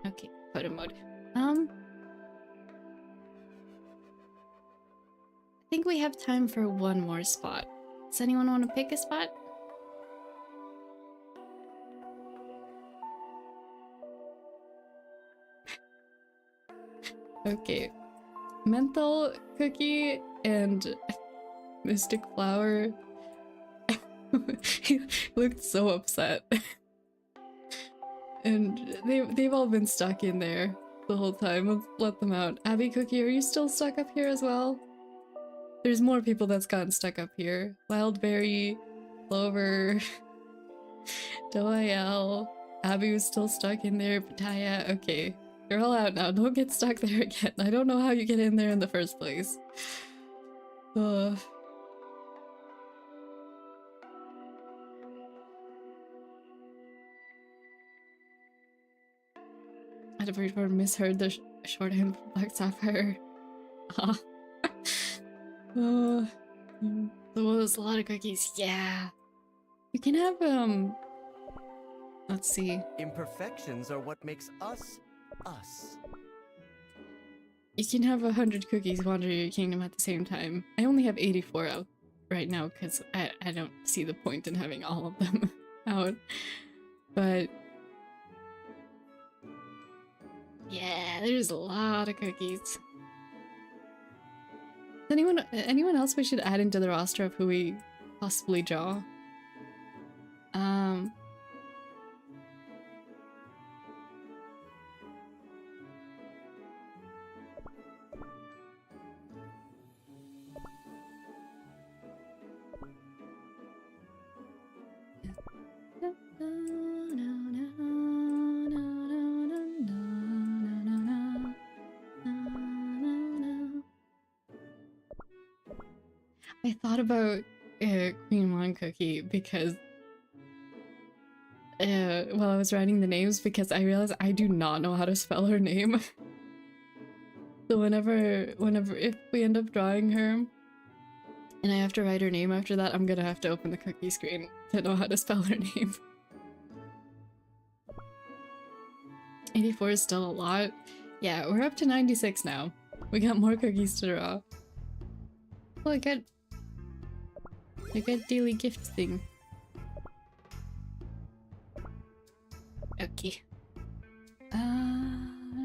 Okay, photo mode. I think we have time for one more spot. Does anyone want to pick a spot? Okay. Menthol cookie and mystic flower He looked so upset. And they've all been stuck in there the whole time. Let's let them out. Abby Cookie, are you still stuck up here as well? There's more people that's gotten stuck up here. Wildberry, Clover, Doyle, Abby was still stuck in there, Pataya. Okay, you're all out now. Don't get stuck there again. I don't know how you get in there in the first place. Ugh. I'd have misheard the shorthand for Black Sapphire. Oh, those a lot of cookies. Yeah, you can have let's see. Imperfections are what makes us, us. You can have 100 cookies wander your kingdom at the same time. I only have 84 out right now because I don't see the point in having all of them out. But yeah, there's a lot of cookies. Anyone else we should add into the roster of who we possibly draw? I thought about Queen Mon Cookie because while I was writing the names, because I realized I do not know how to spell her name. So whenever if we end up drawing her and I have to write her name after that, I'm gonna have to open the cookie screen to know how to spell her name. 84 is still a lot. Yeah, we're up to 96 now. We got more cookies to draw. Oh, I got daily gift thing. Okay.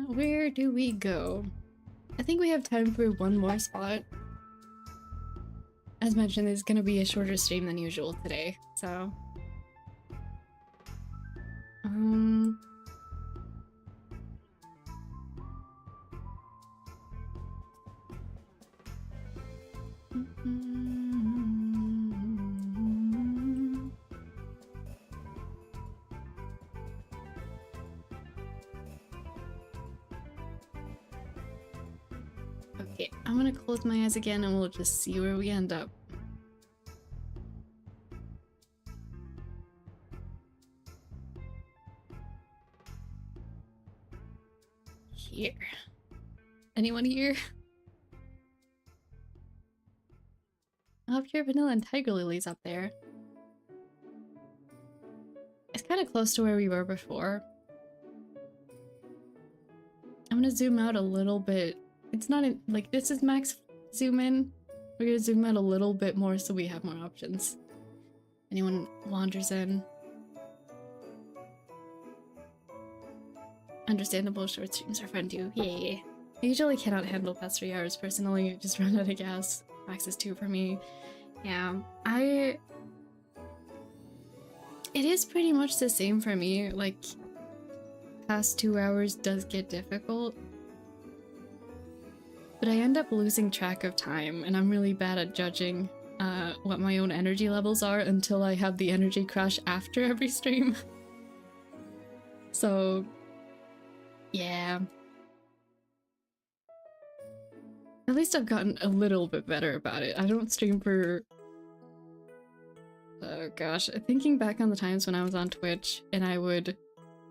Where do we go? I think we have time for one more spot. As mentioned, it's gonna be a shorter stream than usual today, so... Okay, I'm gonna close my eyes again and we'll just see where we end up. Here. Anyone here? Oh, Pure Vanilla and Tiger Lily's up there. It's kind of close to where we were before. I'm gonna zoom out a little bit. It's not in, like, this is max zoom in. We're gonna zoom out a little bit more so we have more options. Anyone wanders in. Understandable, short streams are fun too. Yay. I usually cannot handle past 3 hours personally, just run out of gas. Max is 2 for me. Yeah, it is pretty much the same for me. Like, past 2 hours does get difficult. But I end up losing track of time, and I'm really bad at judging what my own energy levels are until I have the energy crash after every stream. So, yeah. At least I've gotten a little bit better about it. I don't stream for... Oh gosh, thinking back on the times when I was on Twitch and I would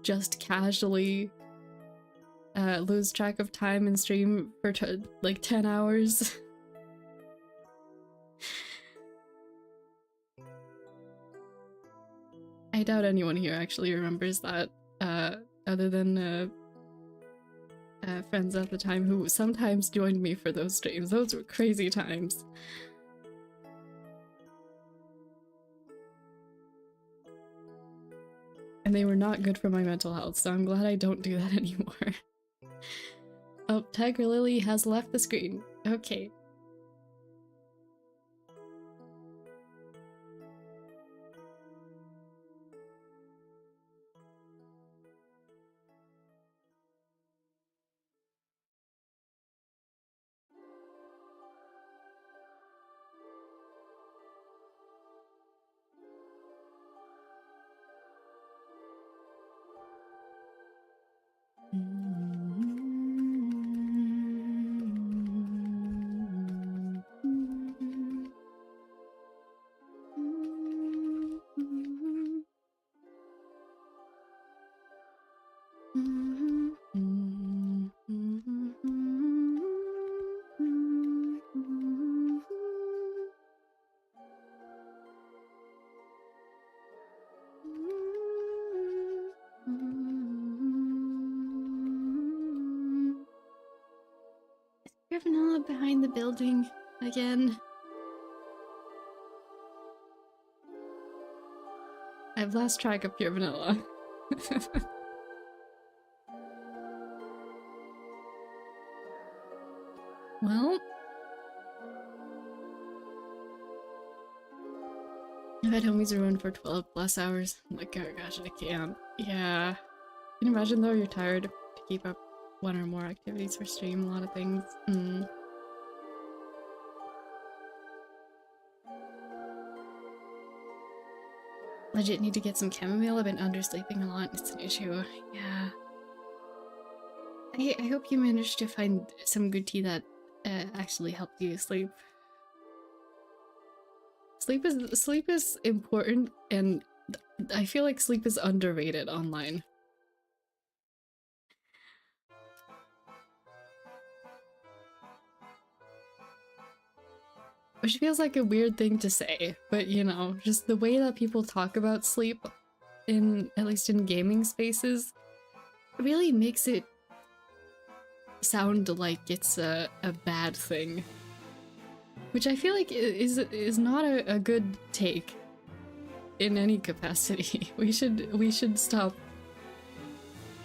just casually lose track of time and stream for like 10 hours. I doubt anyone here actually remembers that, other than friends at the time who sometimes joined me for those streams. Those were crazy times. And they were not good for my mental health, so I'm glad I don't do that anymore. Oh, Tiger Lily has left the screen. Okay. Vanilla behind the building again. I've lost track of Pure Vanilla. Well, I've had homies run for 12 plus hours. I'm like, oh gosh, I can't. Yeah. Can you imagine though, you're tired to keep up one or more activities for stream, a lot of things. Legit need to get some chamomile. I've been undersleeping a lot. It's an issue. Yeah. I hope you managed to find some good tea that actually helped you sleep. Sleep is important, and I feel like sleep is underrated online. Which feels like a weird thing to say, but you know, just the way that people talk about sleep at least in gaming spaces, really makes it sound like it's a bad thing. Which I feel like is not a good take in any capacity. We should stop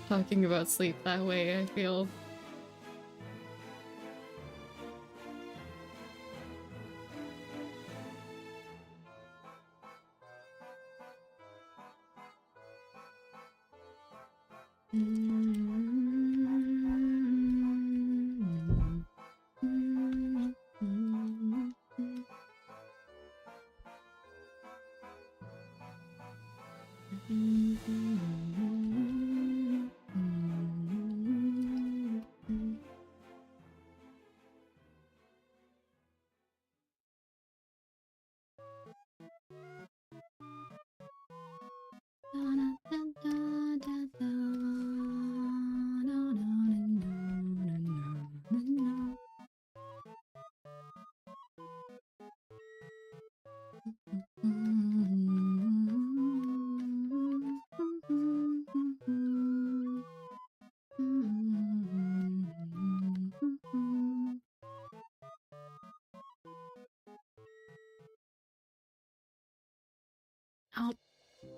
talking about sleep that way, I feel.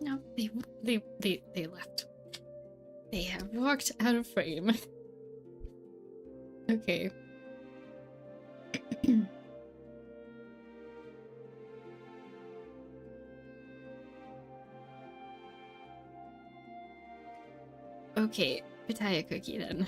No, they left. They have walked out of frame. Okay. Okay, Pitaya cookie then.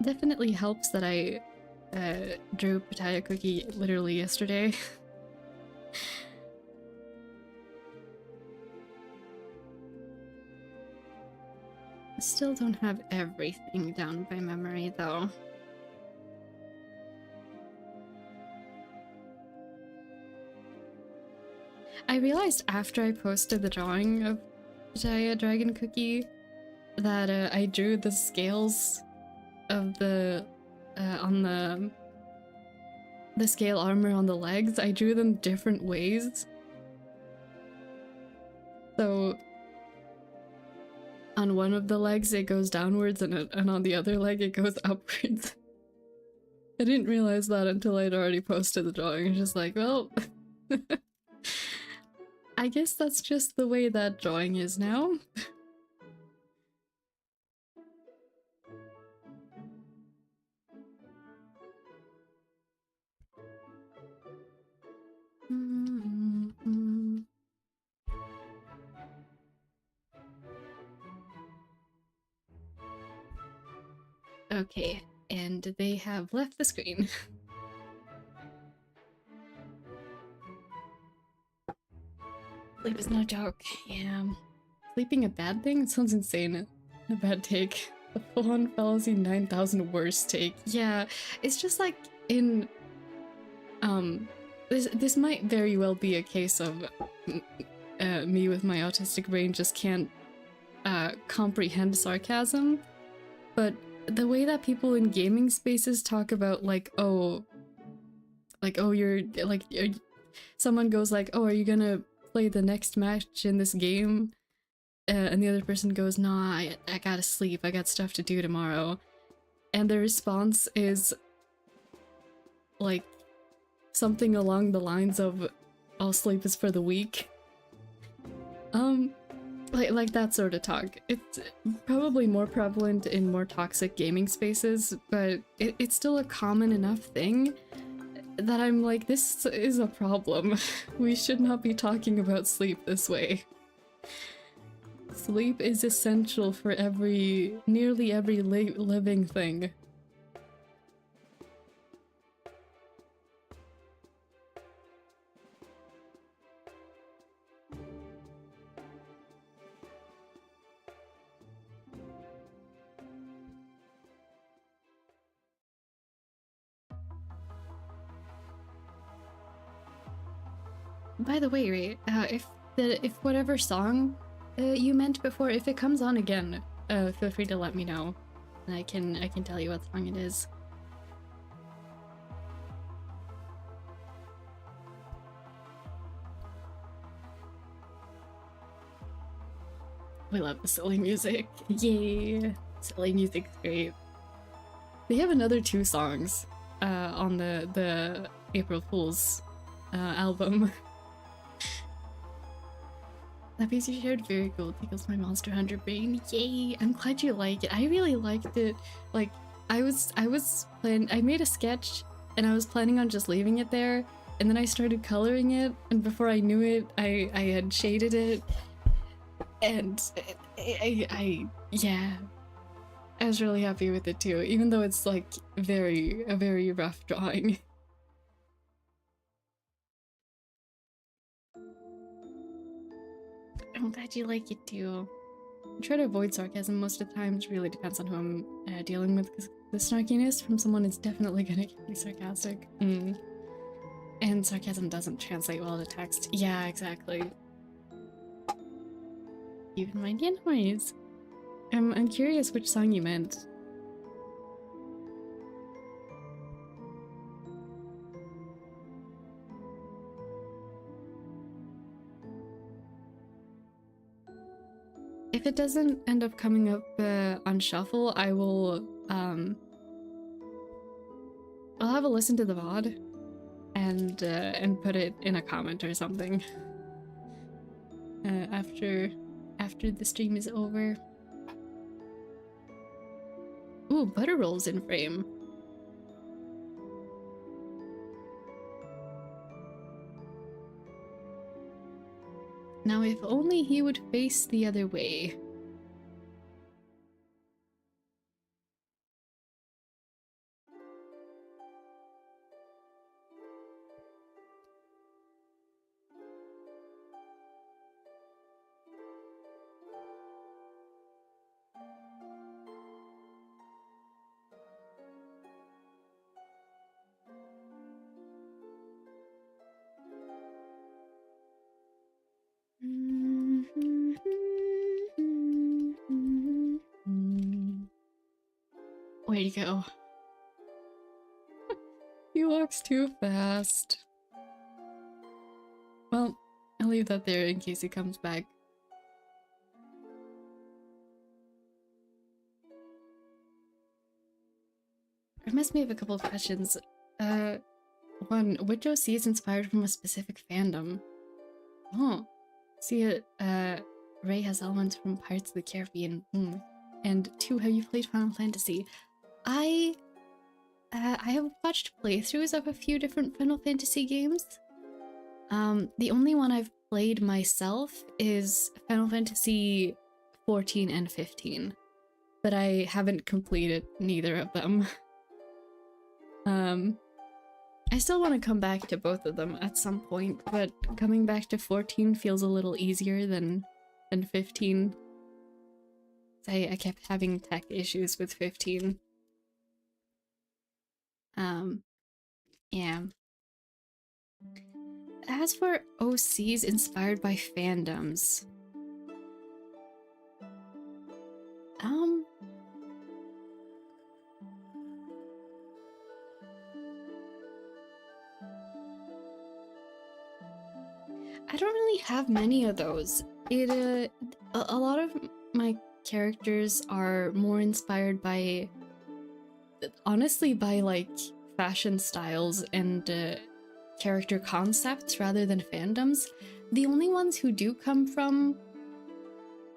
Definitely helps that I drew Pitaya cookie literally yesterday. I still don't have everything down by memory though. I realized after I posted the drawing of Pitaya Dragon Cookie that I drew the scales of the on the scale armor on the legs. I drew them different ways. So on one of the legs it goes downwards and on the other leg it goes upwards. I didn't realize that until I'd already posted the drawing. Just like, well, I guess that's just the way that drawing is now. Okay, and they have left the screen. Sleep is no joke. Yeah. Sleeping a bad thing? It sounds insane. A bad take. The full-on fallacy 9,000 worst take. Yeah, it's just like in... This might very well be a case of me with my autistic brain just can't comprehend sarcasm, but the way that people in gaming spaces talk about someone goes like, oh, are you gonna play the next match in this game? And the other person goes, nah, I gotta sleep, I got stuff to do tomorrow. And the response is like something along the lines of, all sleep is for the weak. Like that sort of talk. It's probably more prevalent in more toxic gaming spaces, but it's still a common enough thing that I'm like, this is a problem. We should not be talking about sleep this way. Sleep is essential for nearly every living thing. By the way, Ray, if whatever song you meant before, if it comes on again, feel free to let me know, and I can tell you what song it is. We love the silly music. Yay! Silly music's great. They have another 2 songs on the April Fool's album. That piece you shared, very cool. Tickles my Monster Hunter brain. Yay! I'm glad you like it. I really liked it. Like, I made a sketch and I was planning on just leaving it there, and then I started coloring it, and before I knew it, I had shaded it, and yeah. I was really happy with it too, even though it's like a very rough drawing. I'm glad you like it too. I try to avoid sarcasm most of the time. It really depends on who I'm dealing with, because the snarkiness from someone is definitely gonna get me sarcastic. And sarcasm doesn't translate well to text. Yeah, exactly. Even mind your noise. I'm curious which song you meant. If it doesn't end up coming up on shuffle, I will I'll have a listen to the VOD and put it in a comment or something after the stream is over. Ooh, butter rolls in frame. Now, if only he would face the other way. Where'd he go? He walks too fast. Well, I'll leave that there in case he comes back. must me have a couple of questions. One, which OC is inspired from a specific fandom? Oh, see it. Ray has elements from Pirates of the Caribbean. And 2, have you played Final Fantasy? I have watched playthroughs of a few different Final Fantasy games. The only one I've played myself is Final Fantasy 14 and 15, but I haven't completed neither of them. I still want to come back to both of them at some point, but coming back to 14 feels a little easier than 15. I kept having tech issues with 15. Yeah. As for OCs inspired by fandoms, I don't really have many of those. A lot of my characters are more inspired by, honestly, by like fashion styles and character concepts rather than fandoms. The only ones who do come from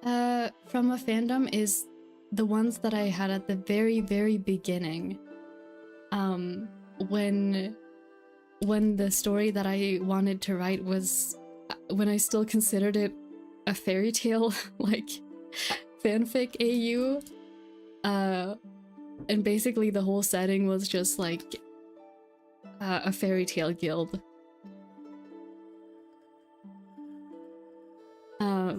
a fandom is the ones that I had at the very, very beginning. When the story that I wanted to write was when I still considered it a fairy tale, like fanfic AU. And basically the whole setting was just like a fairy tale guild.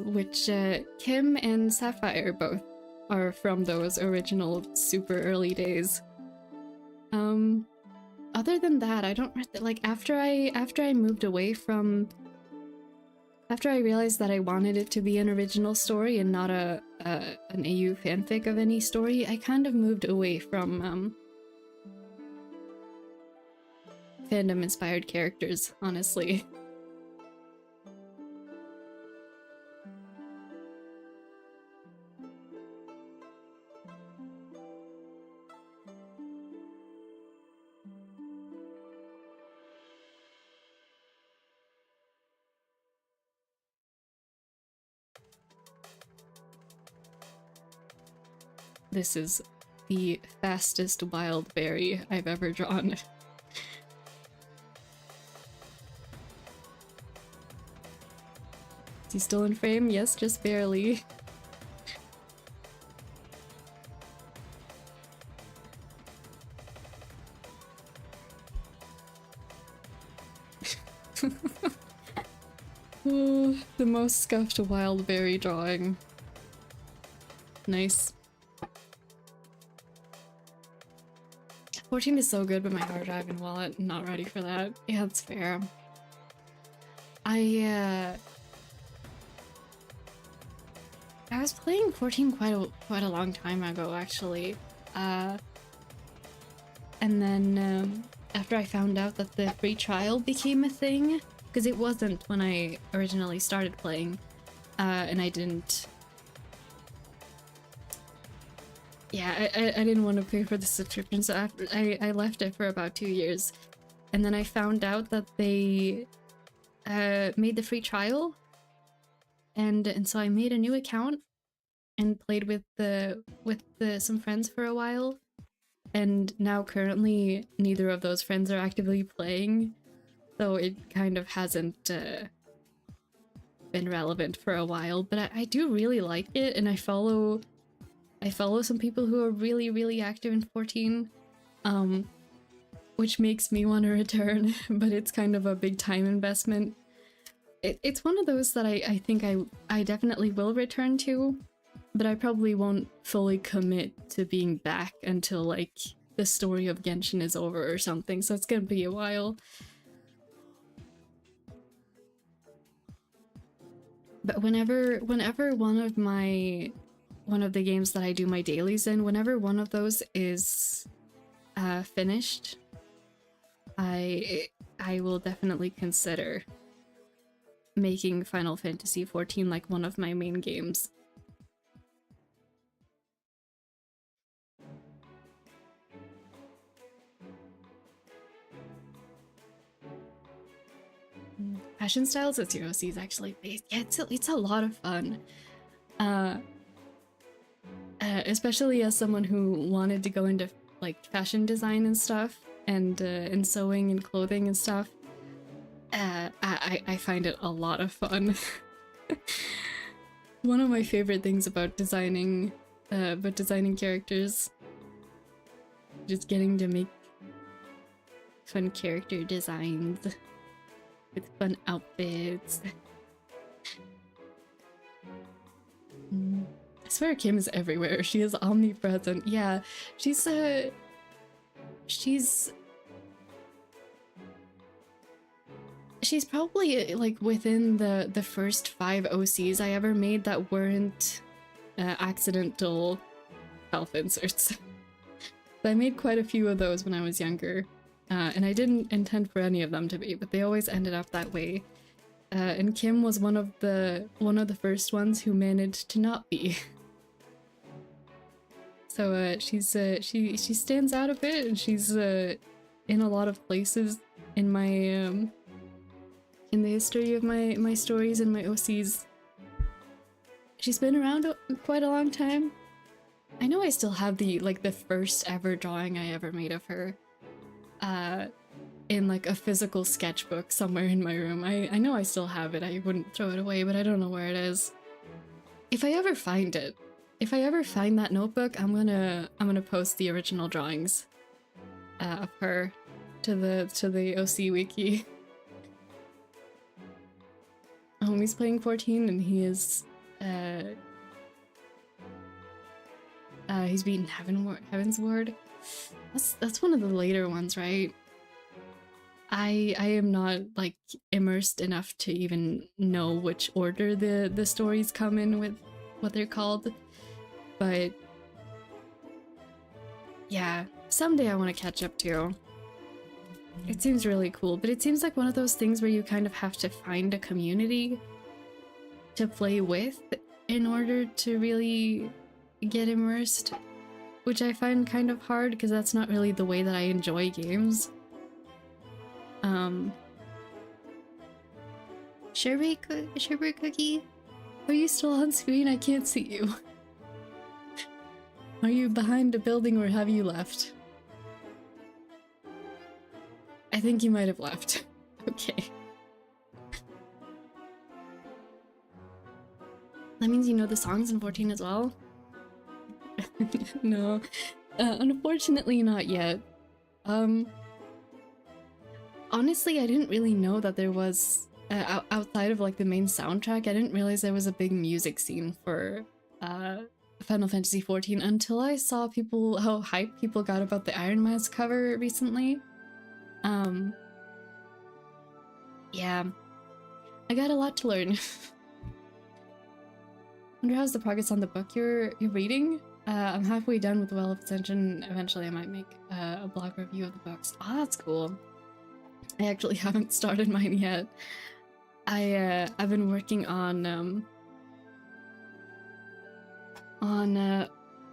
Which Kim and Sapphire both are from those original super early days. Other than that, I don't like after I moved away from, after I realized that I wanted it to be an original story and not an AU fanfic of any story, I kind of moved away from fandom inspired characters, honestly. This is the fastest wild berry I've ever drawn. Is he still in frame? Yes, just barely. Oh, the most scuffed wild berry drawing. Nice. 14 is so good, but my hard drive and wallet, not ready for that. Yeah, that's fair. I was playing 14 quite a long time ago, actually. And then after I found out that the free trial became a thing, because it wasn't when I originally started playing, and I didn't. Yeah, I didn't want to pay for the subscription, so after I left it for about 2 years, and then I found out that they made the free trial, and so I made a new account and played with some friends for a while, and now currently neither of those friends are actively playing, so it kind of hasn't been relevant for a while. But I do really like it, and I follow some people who are really, really active in 14, which makes me want to return, but it's kind of a big time investment. It's one of those that I think I definitely will return to, but I probably won't fully commit to being back until like the story of Genshin is over or something, so it's gonna be a while. But whenever one of the games that I do my dailies in, whenever one of those is finished, I will definitely consider making Final Fantasy XIV like one of my main games. fashion styles that Zero C is actually based. Yeah, it's a lot of fun. Especially as someone who wanted to go into like fashion design and stuff, and sewing and clothing and stuff. I find it a lot of fun. One of my favorite things about designing characters, just getting to make fun character designs with fun outfits. I swear Kim is everywhere. She is omnipresent. Yeah, she's probably like within the first 5 OCs I ever made that weren't accidental self inserts. I made quite a few of those when I was younger, and I didn't intend for any of them to be, but they always ended up that way. And Kim was one of the first ones who managed to not be. So she stands out a bit, and she's in a lot of places in my in the history of my stories and my OCs. She's been around quite a long time. I know I still have the first ever drawing I ever made of her in like a physical sketchbook somewhere in my room. I know I still have it. I wouldn't throw it away, but I don't know where it is. If I ever find it, if I ever find that notebook, I'm gonna post the original drawings of her to the OC wiki. He's playing 14 and he is he's beaten Heaven's Ward. That's one of the later ones, right? I am not like immersed enough to even know which order the stories come in with what they're called. But yeah, someday I want to catch up to. It seems really cool, but it seems like one of those things where you kind of have to find a community to play with in order to really get immersed, which I find kind of hard because that's not really the way that I enjoy games. Sherbet Cookie? Are you still on screen? I can't see you. Are you behind a building or have you left? I think you might have left. Okay. That means you know the songs in 14 as well? No. Unfortunately not yet. Honestly, I didn't really know that there was, outside of like the main soundtrack, I didn't realize there was a big music scene for Final Fantasy XIV until I saw how hyped people got about the Iron Mask cover recently. Yeah. I got a lot to learn. Wonder how's the progress on the book you're reading? I'm halfway done with Well of Ascension. Eventually I might make a blog review of the books. Oh, that's cool. I actually haven't started mine yet. I've been working on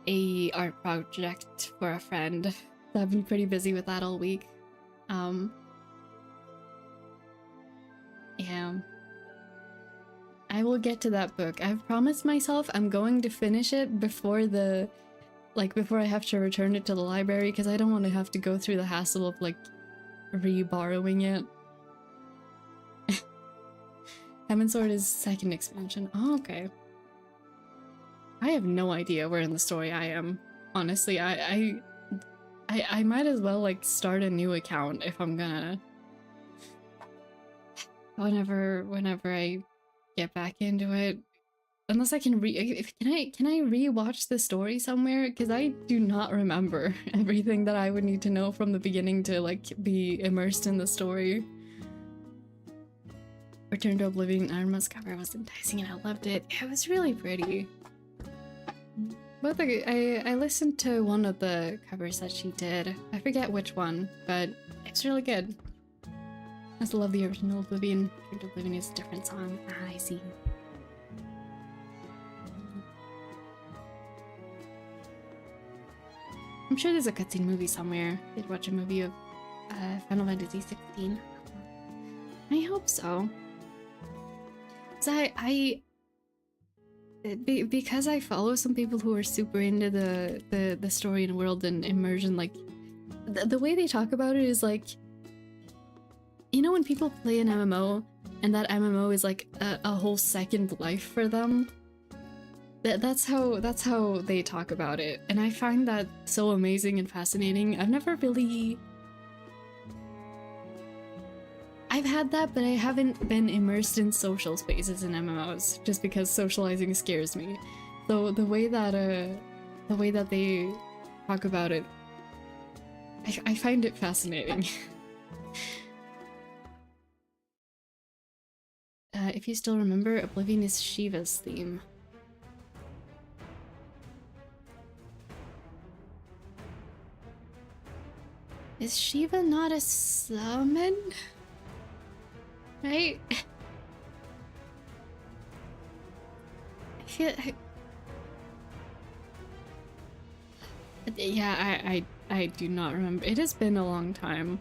a art project for a friend. So I've been pretty busy with that all week. Yeah. I will get to that book. I've promised myself I'm going to finish it before I have to return it to the library, because I don't want to have to go through the hassle of like re-borrowing it. Heaven's Sword is second expansion. Oh, okay. I have no idea where in the story I am. Honestly, I might as well like start a new account if I'm gonna. Whenever I get back into it, unless I can can I re-watch the story somewhere, because I do not remember everything that I would need to know from the beginning to like be immersed in the story. Return to Oblivion Iron Mask cover was enticing and I loved it. It was really pretty. But I listened to one of the covers that she did. I forget which one, but it's really good. I just love the original Oblivion. Return to Oblivion is a different song. Ah, I see. I'm sure there's a cutscene movie somewhere. I did watch a movie of Final Fantasy 16. I hope so. Because I follow some people who are super into the story and world and immersion, like the way they talk about it is like, you know, when people play an MMO and that MMO is like a whole second life for them. That's how they talk about it, and I find that so amazing and fascinating. I've had that, but I haven't been immersed in social spaces in MMOs just because socializing scares me. So the way that they talk about it, I find it fascinating. If you still remember, Oblivion is Shiva's theme. Is Shiva not a summon? Right? I feel yeah, I do not remember. It has been a long time.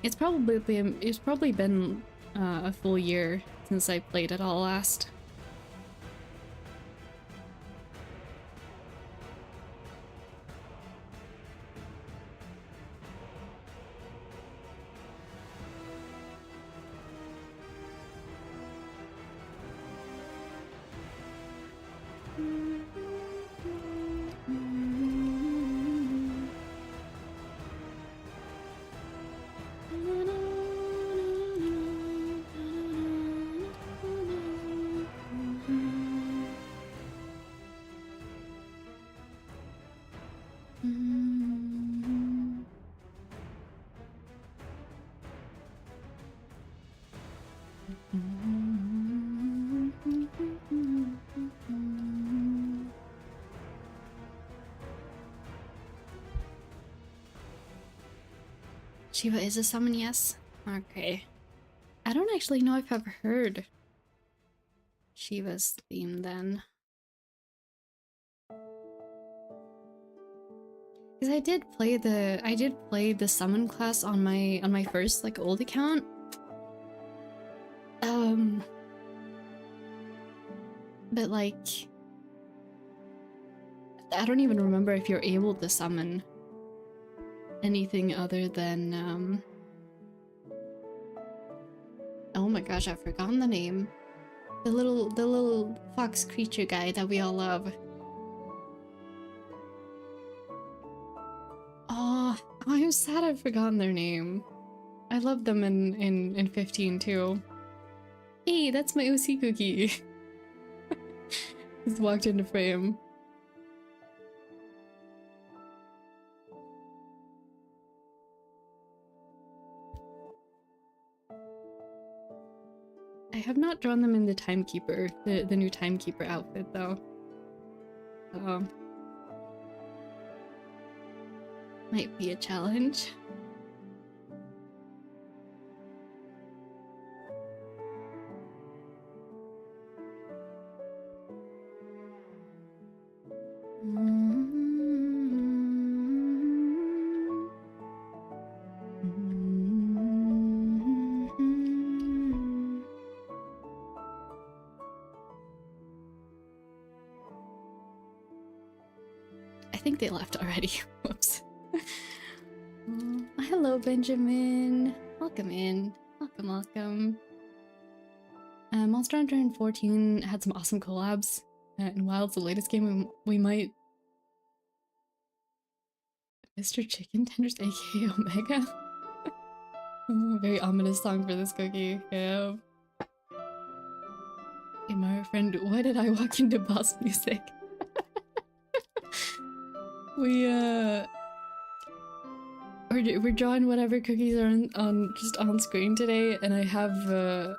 It's probably been a full year since I played it all last. Shiva is a summon, yes? Okay. I don't actually know if I've heard Shiva's theme then. Because I did play the summon class on my first like old account. But like I don't even remember if you're able to summon anything other than oh my gosh, I've forgotten the name. The little fox creature guy that we all love. Oh, I'm sad I've forgotten their name. I love them in 15 too. Hey, that's my OC cookie. Just walked into frame. I have not drawn them in the Timekeeper, the new Timekeeper outfit though. Might be a challenge. I think they left already. Whoops. Hello, Benjamin. Welcome in. Welcome. Monster Hunter 14 had some awesome collabs. And Wild's the latest game we might... Mr. Chicken Tenders, aka Omega? Very ominous song for this cookie. Yeah. Hey, my friend, why did I walk into boss music? We're drawing whatever cookies are on screen today, and I have a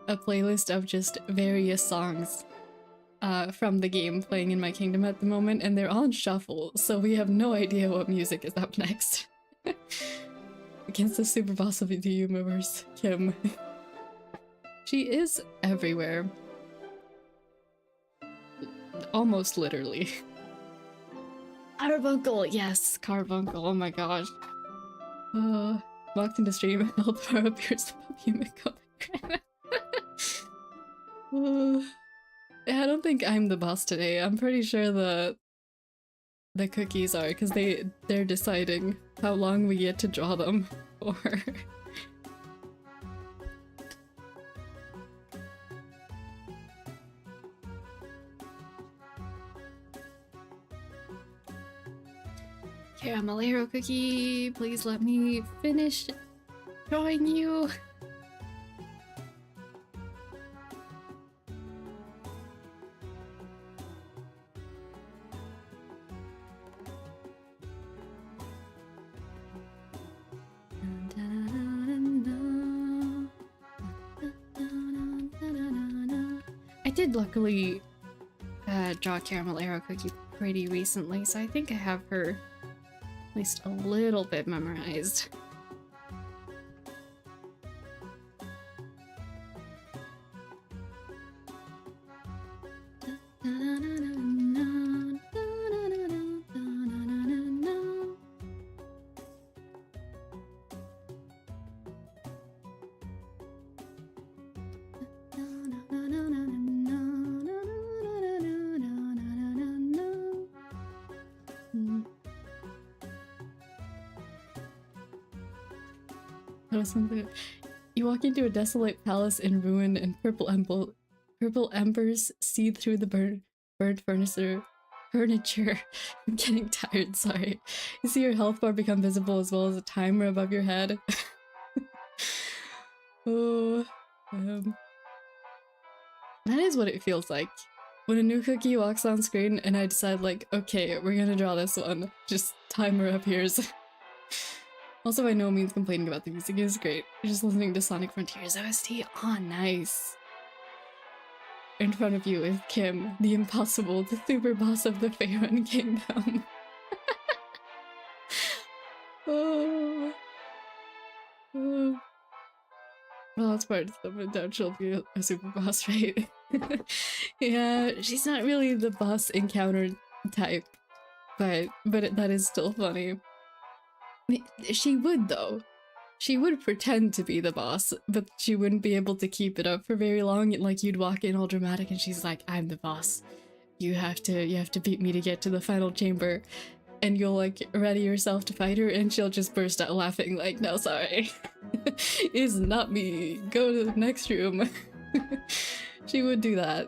playlist of just various songs from the game playing in my kingdom at the moment, and they're on shuffle, so we have no idea what music is up next. Against the super boss of the universe, Kim. She is everywhere. Almost literally. Carbuncle, yes, Carbuncle, oh my gosh. Walked into stream and held far up your Yumiko. I don't think I'm the boss today. I'm pretty sure the cookies are, because they're deciding how long we get to draw them for. Caramelero cookie, please let me finish drawing you. I did luckily draw Caramelero cookie pretty recently, so I think I have her at least a little bit memorized. You walk into a desolate palace in ruin, and purple embers seethe through the burned furniture. I'm getting tired, sorry. You see your health bar become visible as well as a timer above your head. Oh, that is what it feels like. When a new cookie walks on screen and I decide like, okay, we're gonna draw this one. Just timer appears. Also, by no means complaining about the music, it is great. You're just listening to Sonic Frontiers OST. Oh, nice. In front of you is Kim, the impossible, the super boss of the Faerun Kingdom. Oh. Oh. Well, that's part of the doubt she'll be a super boss, right? Yeah, she's not really the boss encounter type, but that is still funny. She would, though. She would pretend to be the boss, but she wouldn't be able to keep it up for very long. Like, you'd walk in all dramatic and she's like, I'm the boss. You have to beat me to get to the final chamber. And you'll like ready yourself to fight her and she'll just burst out laughing like, no, sorry. It's not me. Go to the next room. She would do that.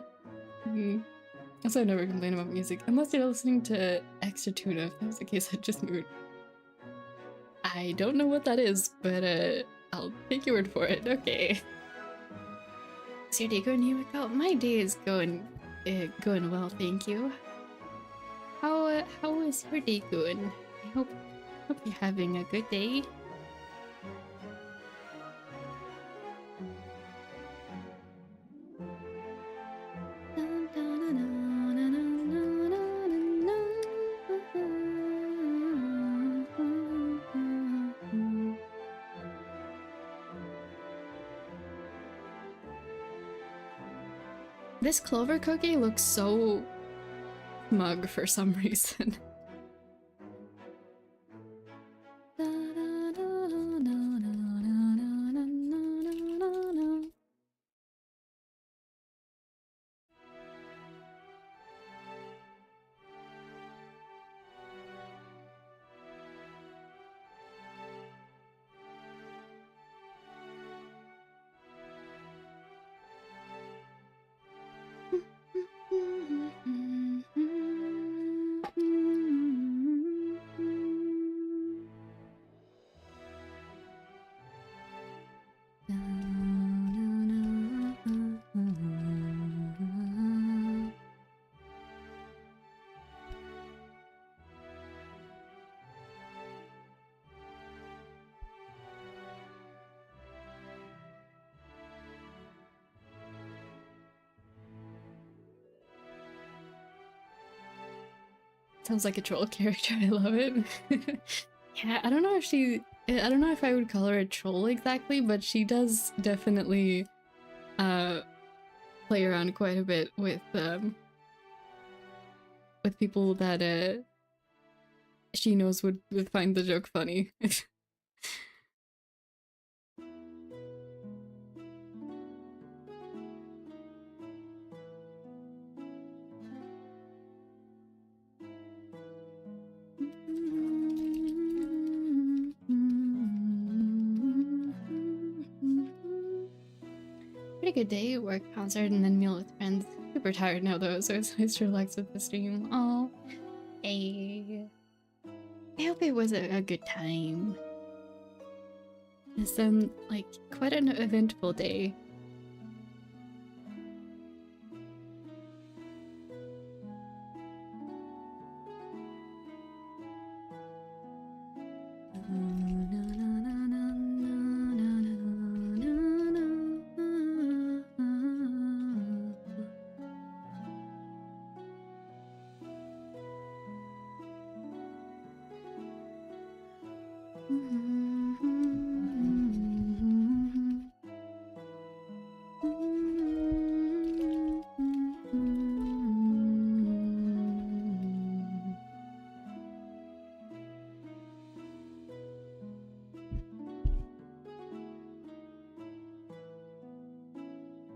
Also, I never complain about music. Unless you're listening to Extra Tuna. If that was the case, I'd just move. I don't know what that is, but I'll take your word for it. Okay. Is your day going, Yumiko? My day is going well, thank you. How is your day going? I hope you're having a good day. This clover cookie looks so smug for some reason. Sounds like a troll character, I love it. Yeah, I don't know if I would call her a troll exactly, but she does definitely play around quite a bit with people that she knows would find the joke funny. pretty good day, work, concert, and then meal with friends. Super tired now though, so it's nice to relax with the stream. Oh, hey. I hope it was a good time. It's been like quite an eventful day.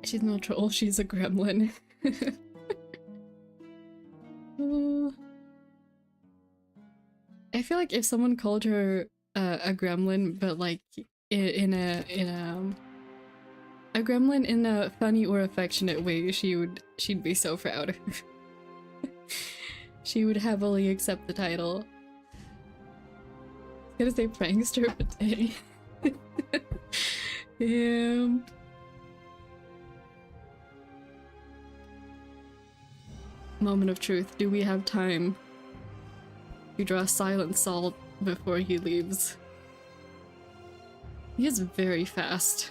She's no troll, she's a gremlin. I feel like if someone called her a gremlin, but like in a gremlin in a funny or affectionate way, she'd be so proud. She would heavily accept the title. I was gonna say prankster, but dang. Yeah. Moment of truth. Do we have time? You draw silent salt before he leaves. He is very fast.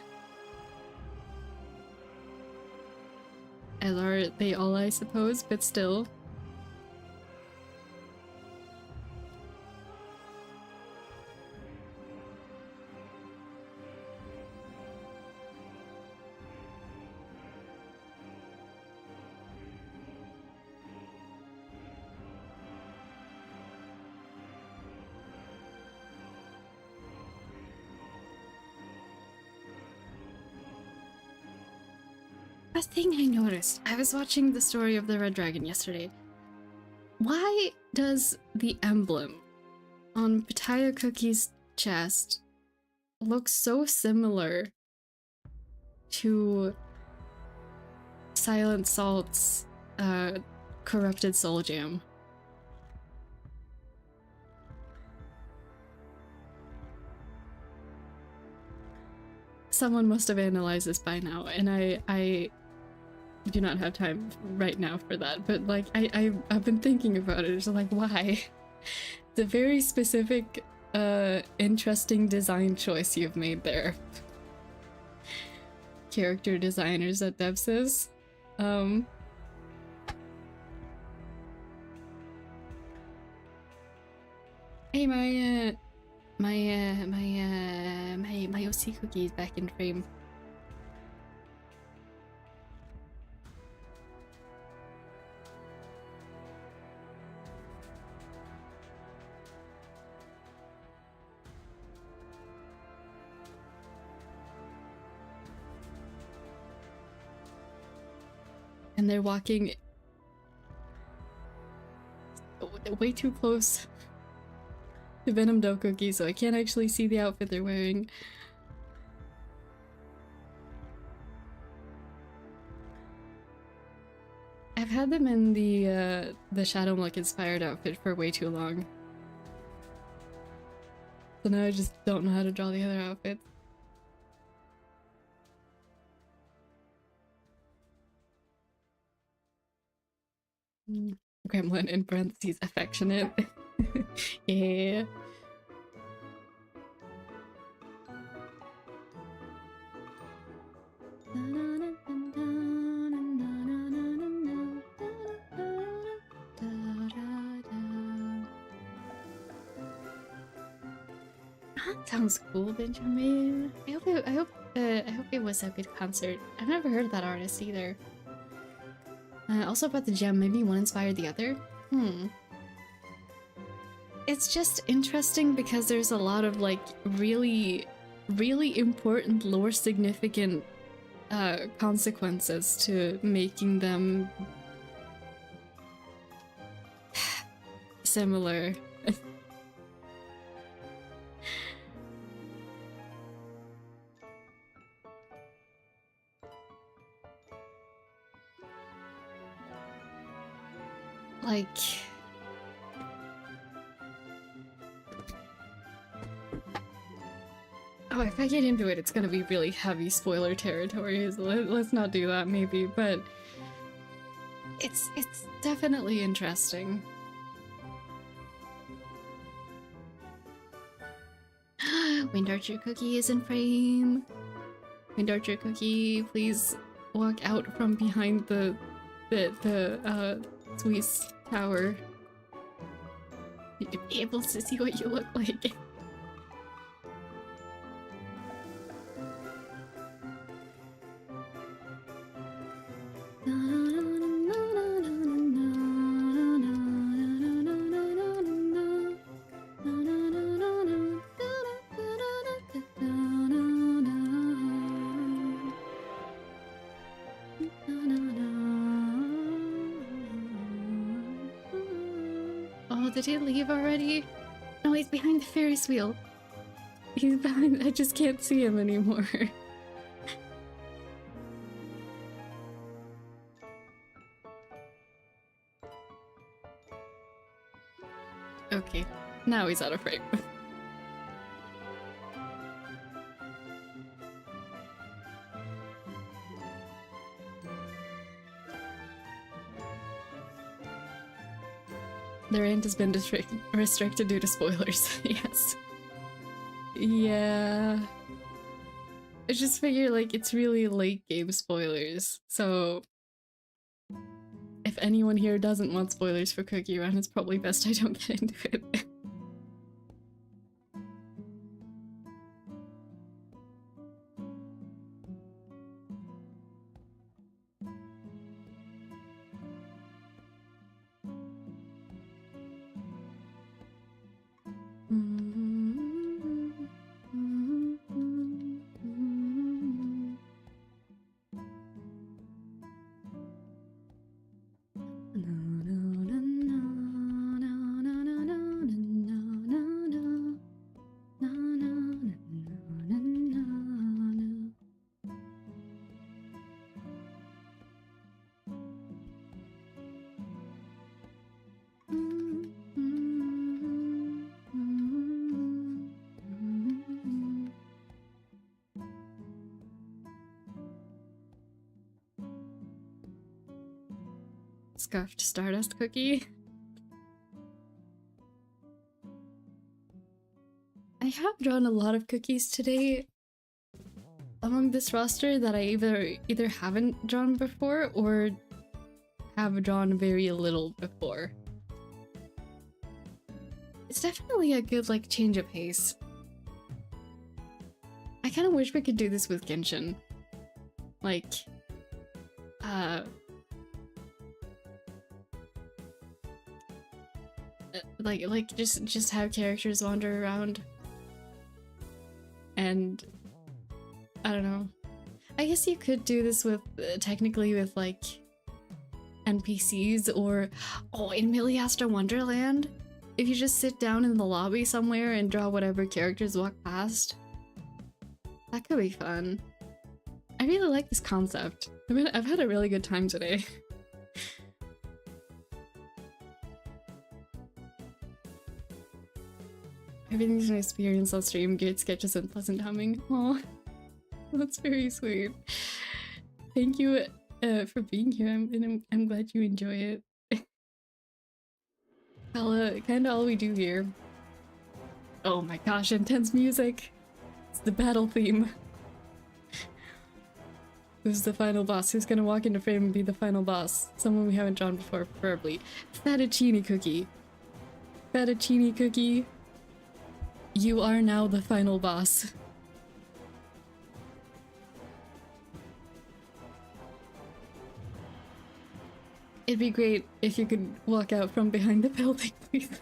As are they all, I suppose, but still. A thing I noticed. I was watching the story of the Red Dragon yesterday. Why does the emblem on CRK Cookies' chest look so similar to Silent Salt's corrupted soul jam? Someone must have analyzed this by now, and I do not have time right now for that, but like I've been thinking about it. It's like, why? The very specific interesting design choice you've made there. Character designers at Devsys. Hey, my OC cookie is back in frame. And they're walking way too close to Venom Dough Cookie, so I can't actually see the outfit they're wearing. I've had them in the Shadow Milk inspired outfit for way too long. So now I just don't know how to draw the other outfits. Gremlin in parentheses affectionate. Yeah. Sounds cool, Benjamin. I hope it was a good concert. I've never heard of that artist either. Also about the gem, maybe one inspired the other? It's just interesting because there's a lot of like really important lore significant consequences to making them similar. Like... Oh, if I get into it, it's gonna be really heavy spoiler territory. So let's not do that, maybe, but... It's definitely interesting. Wind Archer Cookie is in frame. Wind Archer Cookie, please walk out from behind the Swiss tower. Need to be able to see what you look like. Oh, did he leave already? No, he's behind the Ferris wheel. He's behind. I just can't see him anymore. Okay, now he's out of frame. The rant has been restricted due to spoilers. Yes. Yeah. I just figure, like, it's really late game spoilers, so... If anyone here doesn't want spoilers for Cookie Run, it's probably best I don't get into it. Scuffed Stardust Cookie. I have drawn a lot of cookies today among this roster that I either haven't drawn before or have drawn very little before. It's definitely a good, like, change of pace. I kind of wish we could do this with Genshin. Like, just have characters wander around. And I don't know. I guess you could do this with technically with like NPCs or in Miliastra Wonderland. If you just sit down in the lobby somewhere and draw whatever characters walk past. That could be fun. I really like this concept. I've had a really good time today. Everything's an experience on stream, good sketches and pleasant humming. Aw, that's very sweet. Thank you for being here, I'm glad you enjoy it. Well, kinda all we do here. Oh my gosh, intense music! It's the battle theme. Who's the final boss? Who's gonna walk into frame and be the final boss? Someone we haven't drawn before, preferably. Fettuccine Cookie. Fettuccine Cookie. You are now the final boss. It'd be great if you could walk out from behind the building, please.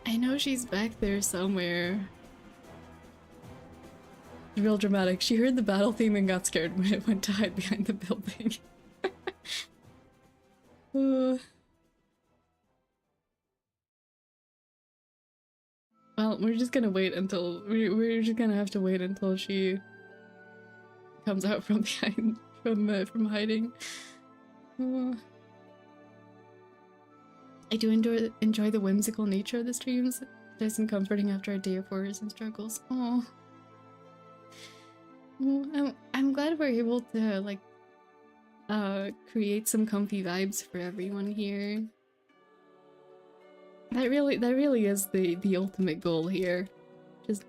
I know she's back there somewhere. Real dramatic. She heard the battle theme and got scared when it went to hide behind the building. Well, we're just gonna wait until we're just gonna have to wait until she comes out from behind, from hiding. Oh. I do enjoy the whimsical nature of the streams. Nice and comforting after a day of horrors and struggles. Oh, I'm glad we're able to like create some comfy vibes for everyone here. That really is the ultimate goal here. Just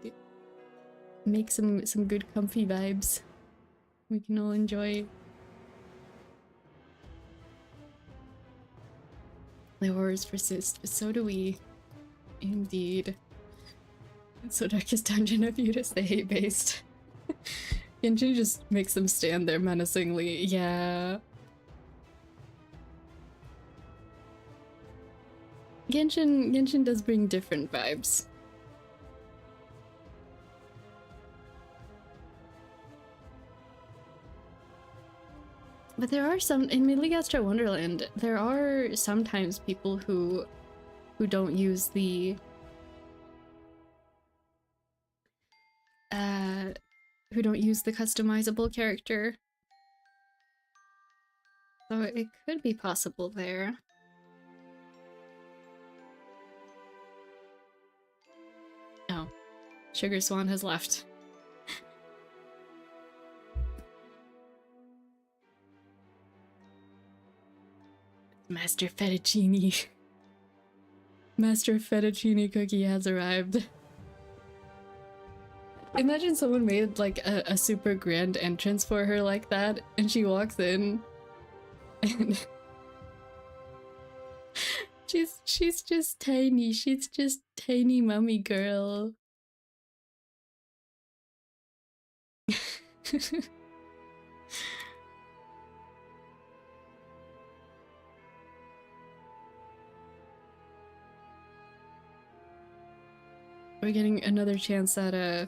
make some good comfy vibes we can all enjoy. The horrors persist, but so do we. Indeed. It's so darkest dungeon of you to stay based. Genshin just makes them stand there menacingly. Yeah. Genshin does bring different vibes. But there are some in Midligastra Wonderland. There are sometimes people who don't use the customizable character. So it could be possible there. Oh, Sugar Swan has left. Master Fettuccine. Master Fettuccine Cookie has arrived. Imagine someone made like a super grand entrance for her like that, and she walks in, and she's just tiny. She's just tiny mummy girl. We're getting another chance at a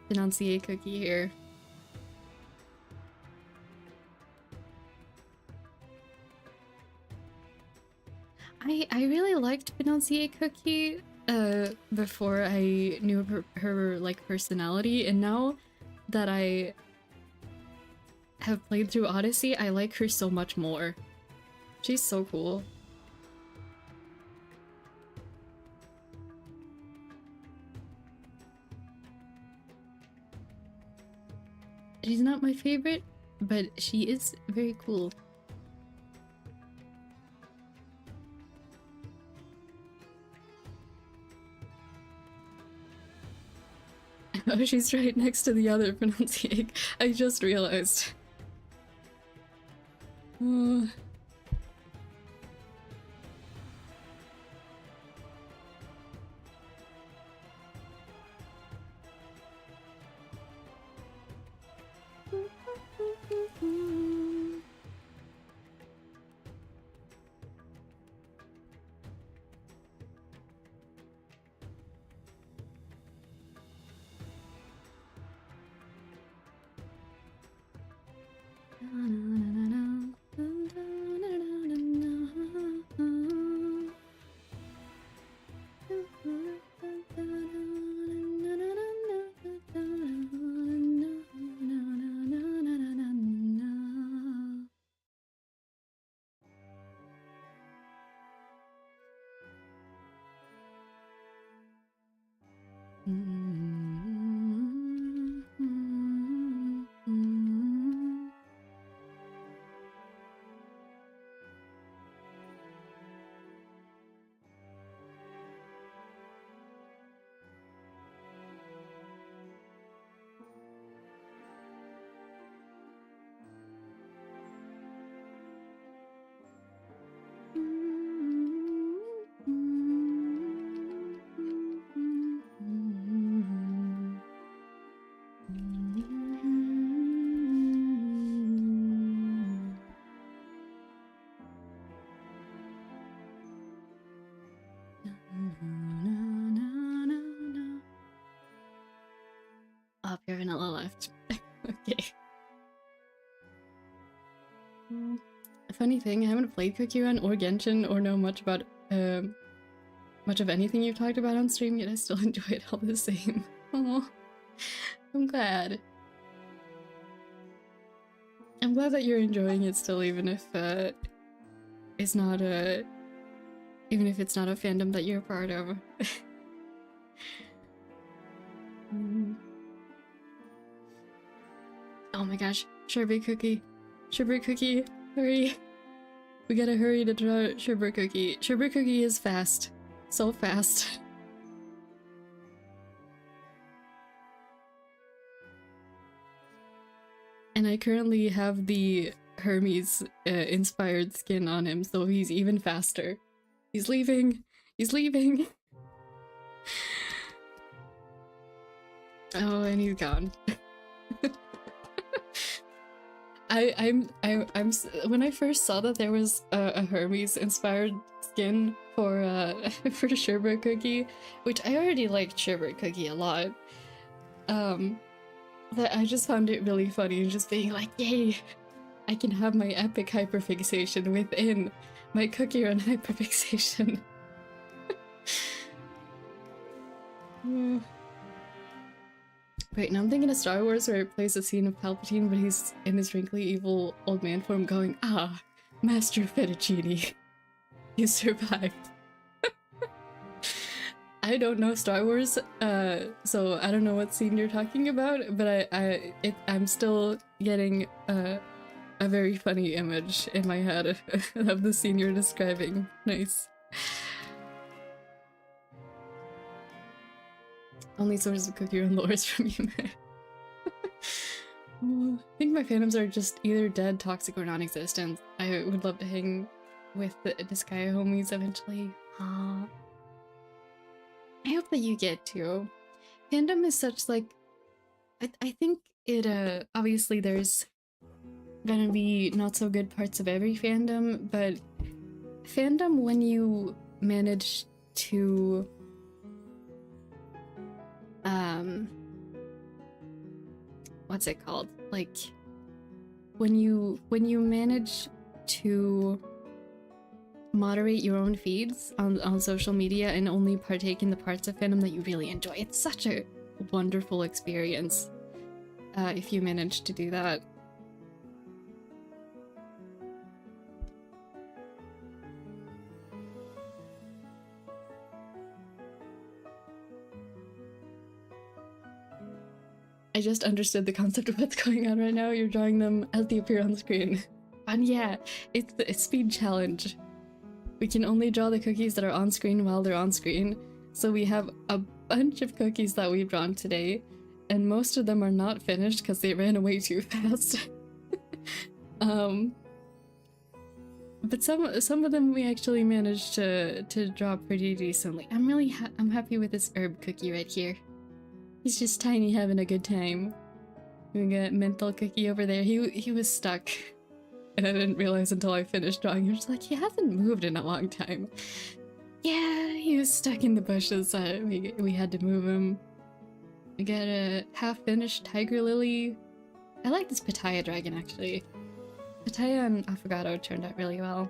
Financier Cookie here. I really liked Financier Cookie before I knew her like personality, and now that I have played through Odyssey, I like her so much more. She's so cool. She's not my favorite, but she is very cool. Oh, she's right next to the other Financier. I just realized. Oh, Pure Vanilla left. Okay. A funny thing, I haven't played Cookie Run or Genshin or know much about much of anything you've talked about on stream, yet I still enjoy it all the same. Oh, I'm glad. I'm glad that you're enjoying it still, even if it's not a fandom that you're a part of. Oh my gosh, sherbet cookie, hurry! We gotta hurry to draw sherbet cookie. Sherbet cookie is fast, so fast. And I currently have the Hermes inspired skin on him, so he's even faster. He's leaving! He's leaving! Oh, and he's gone. When I first saw that there was a Hermes inspired skin for for sherbet cookie, which I already liked sherbet cookie a lot, that I just found it really funny, just being like, yay, I can have my epic hyperfixation within my cookie run hyperfixation. Wait, now I'm thinking of Star Wars where it plays a scene of Palpatine, but he's in his wrinkly evil old man form going, ah, Master Fettuccine, you survived. I don't know Star Wars, so I don't know what scene you're talking about, but I'm still getting a very funny image in my head of the scene you're describing. Nice. Only source of cookie run lore is from you, man. I think my fandoms are just either dead, toxic, or non-existent. I would love to hang with the Disgaea homies eventually. Aww. I hope that you get to. Fandom is such like... I think it, obviously there's gonna be not so good parts of every fandom, but fandom when you manage to... what's it called? Like, when you manage to moderate your own feeds on social media and only partake in the parts of fandom that you really enjoy. It's such a wonderful experience if you manage to do that. I just understood the concept of what's going on right now. You're drawing them as they appear on screen. And yeah, it's the speed challenge. We can only draw the cookies that are on screen while they're on screen. So we have a bunch of cookies that we've drawn today, and most of them are not finished because they ran away too fast. But some of them we actually managed to draw pretty decently. I'm happy with this herb cookie right here. He's just tiny, having a good time. We got menthol cookie over there. He was stuck, and I didn't realize until I finished drawing. He was like, he hasn't moved in a long time. Yeah, he was stuck in the bushes. We had to move him. We got a half-finished tiger lily. I like this pitaya dragon actually. Pitaya and affogato turned out really well.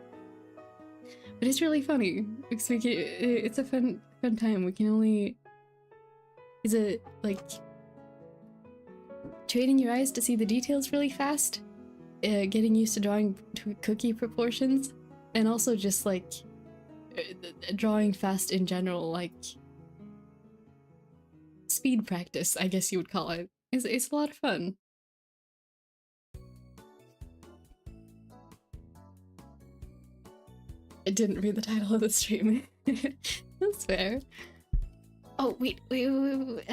But it's really funny because it's a fun time. We can only. Is it like training your eyes to see the details really fast? Getting used to drawing cookie proportions, and also just like drawing fast in general, like speed practice, I guess you would call it. It's a lot of fun. I didn't read the title of the stream. That's fair. Oh, wait, where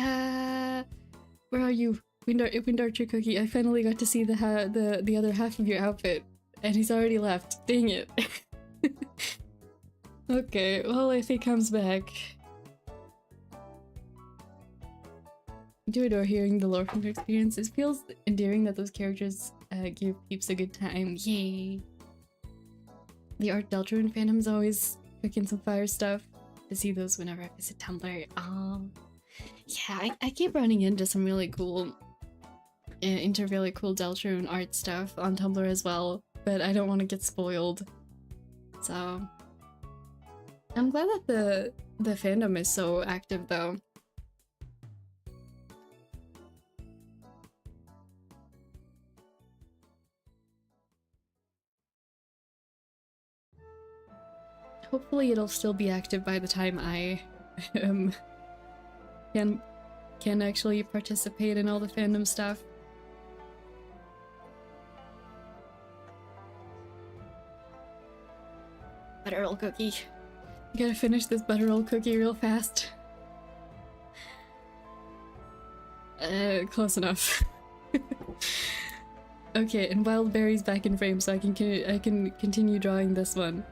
are you? Wind Archer Cookie, I finally got to see the other half of your outfit, and he's already left. Dang it. Okay, well, if he comes back... I do adore hearing the lore from your experience. It feels endearing that those characters give peeps a good time. Yay! The Art Deltarune fandom's always cooking some fire stuff. To see those whenever I visit Tumblr. Yeah, I keep running into some really cool Deltarune art stuff on Tumblr as well, but I don't want to get spoiled. So I'm glad that the fandom is so active though. I hopefully it'll still be active by the time I can actually participate in all the fandom stuff. Butterroll cookie. Gotta finish this butterroll cookie real fast. Close enough. Okay, and Wild Berry's back in frame, so I can continue drawing this one.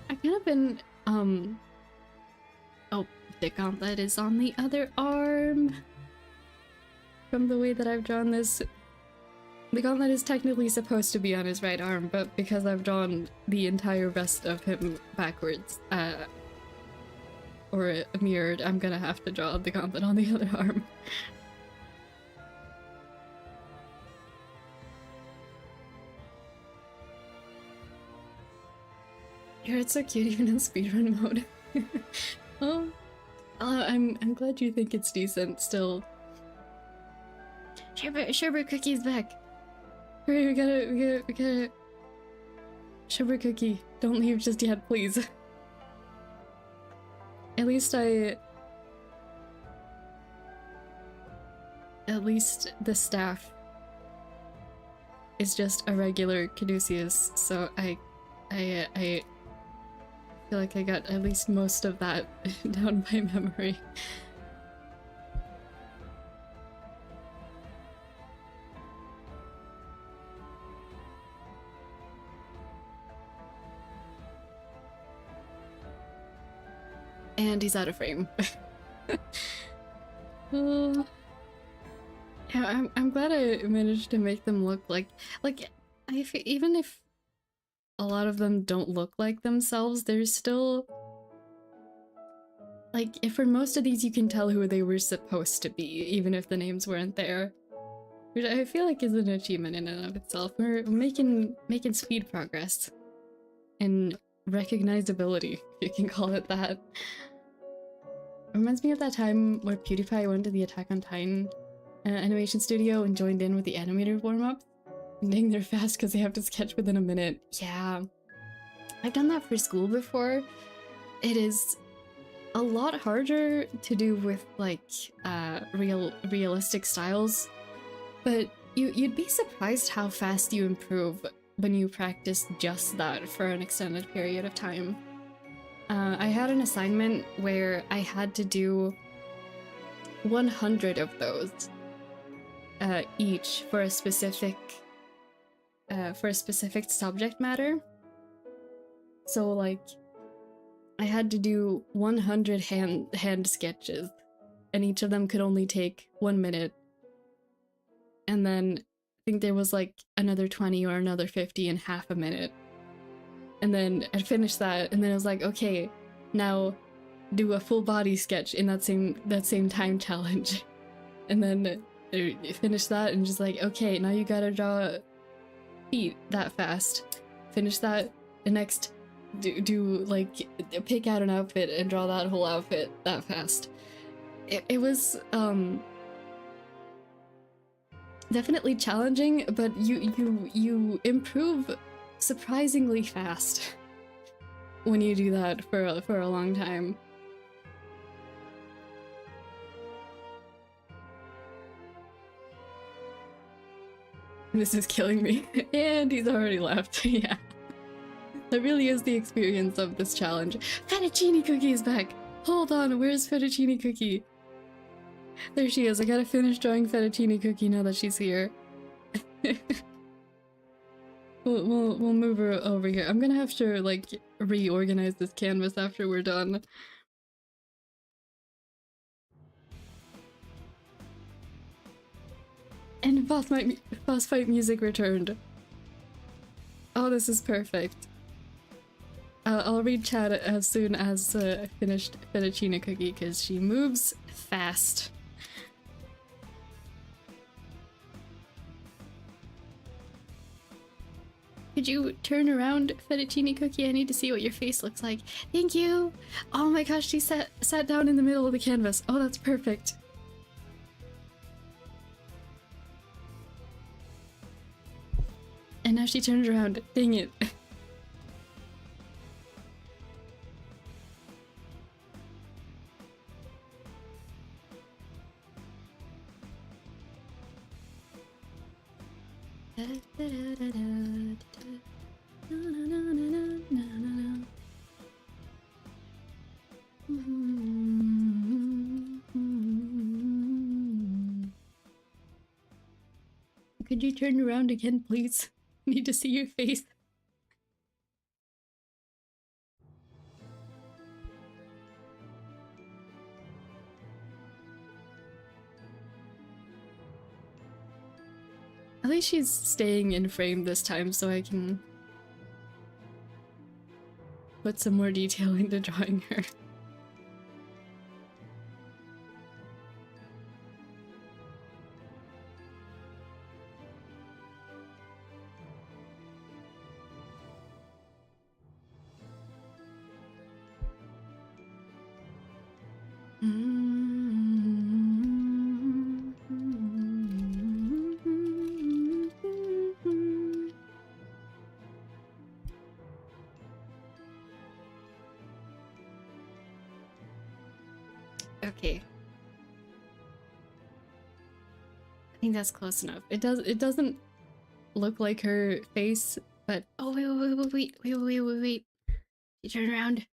I've kind of been, oh, the gauntlet is on the other arm. From the way that I've drawn this, the gauntlet is technically supposed to be on his right arm, but because I've drawn the entire rest of him backwards, or mirrored, I'm gonna have to draw the gauntlet on the other arm. It's so cute even in speedrun mode. Oh, I'm glad you think it's decent still. Sherbet Cookie's back. Hurry, we gotta... Sherbet Cookie, don't leave just yet, please. At least the staff is just a regular Caduceus, so I feel like I got at least most of that down by memory. And he's out of frame. Yeah, I'm glad I managed to make them look like even if a lot of them don't look like themselves, there's still like, if for most of these you can tell who they were supposed to be, even if the names weren't there. Which I feel like is an achievement in and of itself. We're making speed progress. And recognizability, if you can call it that. Reminds me of that time where PewDiePie went to the Attack on Titan animation studio and joined in with the animator warm-up. And they're fast because they have to sketch within a minute. Yeah. I've done that for school before. It is a lot harder to do with, like, realistic styles. But you'd be surprised how fast you improve when you practice just that for an extended period of time. I had an assignment where I had to do 100 of those, each for a specific subject matter. So, like, I had to do 100 hand sketches, and each of them could only take 1 minute. And then I think there was like another 20 or another 50 in half a minute. And then I'd finish that, and then I was like, okay, now do a full body sketch in that same time challenge. And then finish that and just like, okay, now you gotta draw feet that fast. Finish that, and next do like pick out an outfit and draw that whole outfit that fast. It was definitely challenging, but you improve surprisingly fast when you do that for a long time. This is killing me. And he's already left. Yeah. That really is the experience of this challenge. Fettuccine Cookie is back! Hold on, where's Fettuccine Cookie? There she is. I gotta finish drawing Fettuccine Cookie now that she's here. We'll move her over here. I'm gonna have to, like, reorganize this canvas after we're done. And boss fight music returned. Oh, this is perfect. I'll read chat as soon as I finished Fettuccine Cookie, because she moves fast. Could you turn around, fettuccine cookie? I need to see what your face looks like. Thank you! Oh my gosh, she sat down in the middle of the canvas. Oh, that's perfect. And now she turned around. Dang it. Could you turn around again, please? I need to see your face. At least she's staying in frame this time so I can put some more detail into drawing her. Okay. I think that's close enough. It doesn't look like her face, but oh wait. You turn around.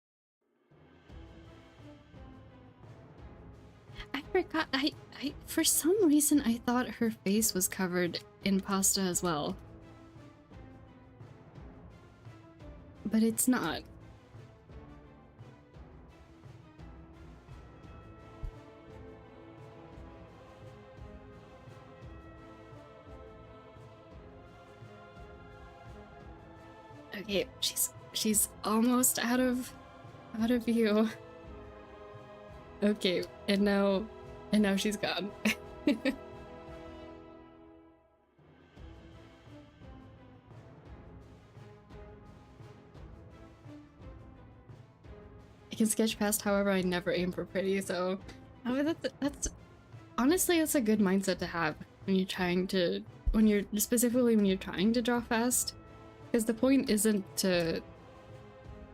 I forgot. I for some reason I thought her face was covered in pasta as well. But it's not. Okay, she's almost out of view. Okay, and now she's gone. I can sketch past, however, I never aim for pretty, so that's honestly that's a good mindset to have when you're trying to specifically when you're trying to draw fast. Because the point isn't to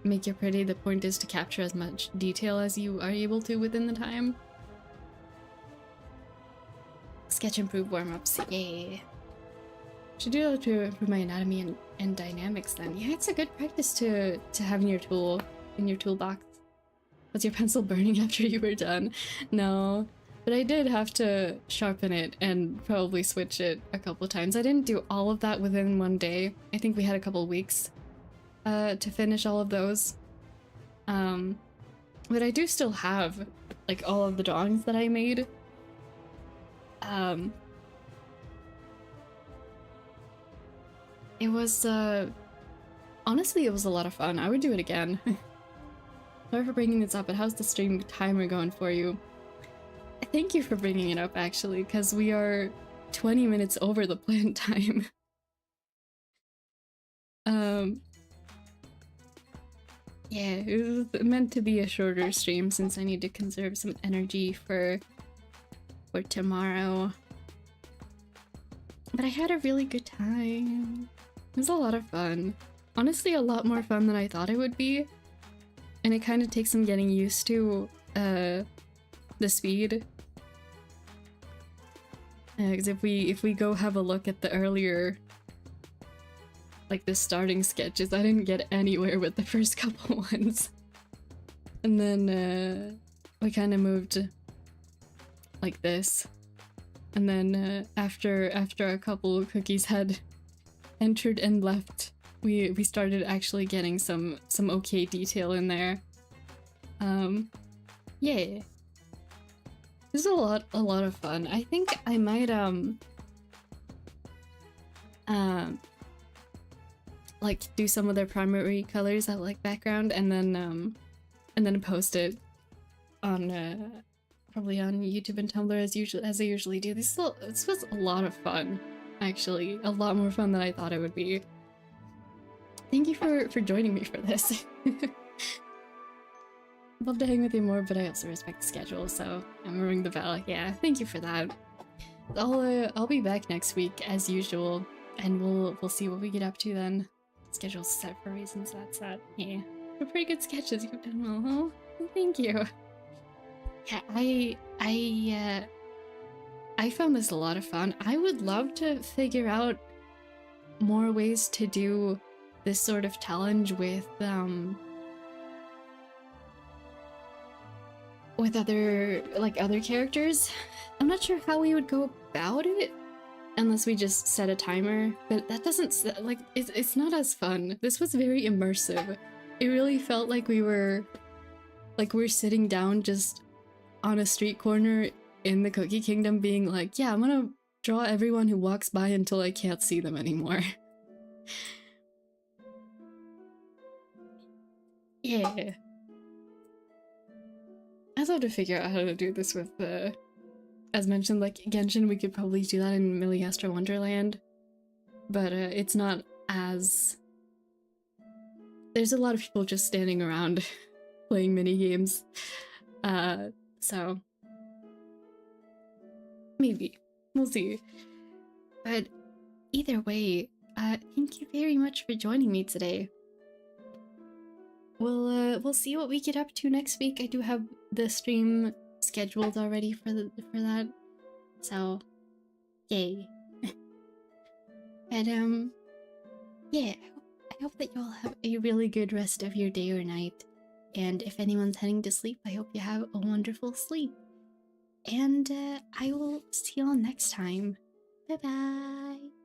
make it pretty, the point is to capture as much detail as you are able to within the time. Sketch improve warm-ups, yay. Should do that to improve my anatomy and dynamics then. Yeah, it's a good practice to have in your toolbox. Was your pencil burning after you were done? No. But I did have to sharpen it and probably switch it a couple times. I didn't do all of that within one day. I think we had a couple weeks to finish all of those. But I do still have like all of the drawings that I made. It was honestly it was a lot of fun. I would do it again. Sorry for bringing this up, but how's the stream timer going for you? Thank you for bringing it up, actually, because we are 20 minutes over the planned time. Yeah, it was meant to be a shorter stream since I need to conserve some energy for tomorrow. But I had a really good time. It was a lot of fun. Honestly, a lot more fun than I thought it would be. And it kind of takes some getting used to the speed. Because if we go have a look at the earlier, like the starting sketches, I didn't get anywhere with the first couple ones. And then we kind of moved like this. And then after a couple cookies had entered and left, we started actually getting some okay detail in there. Yeah. This is a lot of fun. I think I might like do some of their primary colors at like background and then post it on probably on YouTube and Tumblr as I usually do. This was a lot of fun, actually. A lot more fun than I thought it would be. thank you for joining me for this. Love to hang with you more, but I also respect the schedule, so I'm ringing the bell. Yeah, thank you for that. I'll be back next week as usual, and we'll see what we get up to then. Schedule's set for reasons, that's that. Yeah, they're pretty good sketches. You've done well, huh? Thank you. Yeah, I found this a lot of fun. I would love to figure out more ways to do this sort of challenge with other characters. I'm not sure how we would go about it unless we just set a timer, but that doesn't, like, it's not as fun. This was very immersive. It really felt like we're sitting down just on a street corner in the Cookie Kingdom being like, yeah, I'm gonna draw everyone who walks by until I can't see them anymore. Yeah. I'd love to figure out how to do this with, as mentioned, like Genshin, we could probably do that in Milliastra Wonderland, but it's not as... There's a lot of people just standing around playing mini-games, so... Maybe. We'll see. But either way, thank you very much for joining me today. We'll see what we get up to next week. I do have the stream scheduled already for that, so yay. But yeah, I hope that you all have a really good rest of your day or night, and if anyone's heading to sleep, I hope you have a wonderful sleep. And I will see you all next time. Bye bye.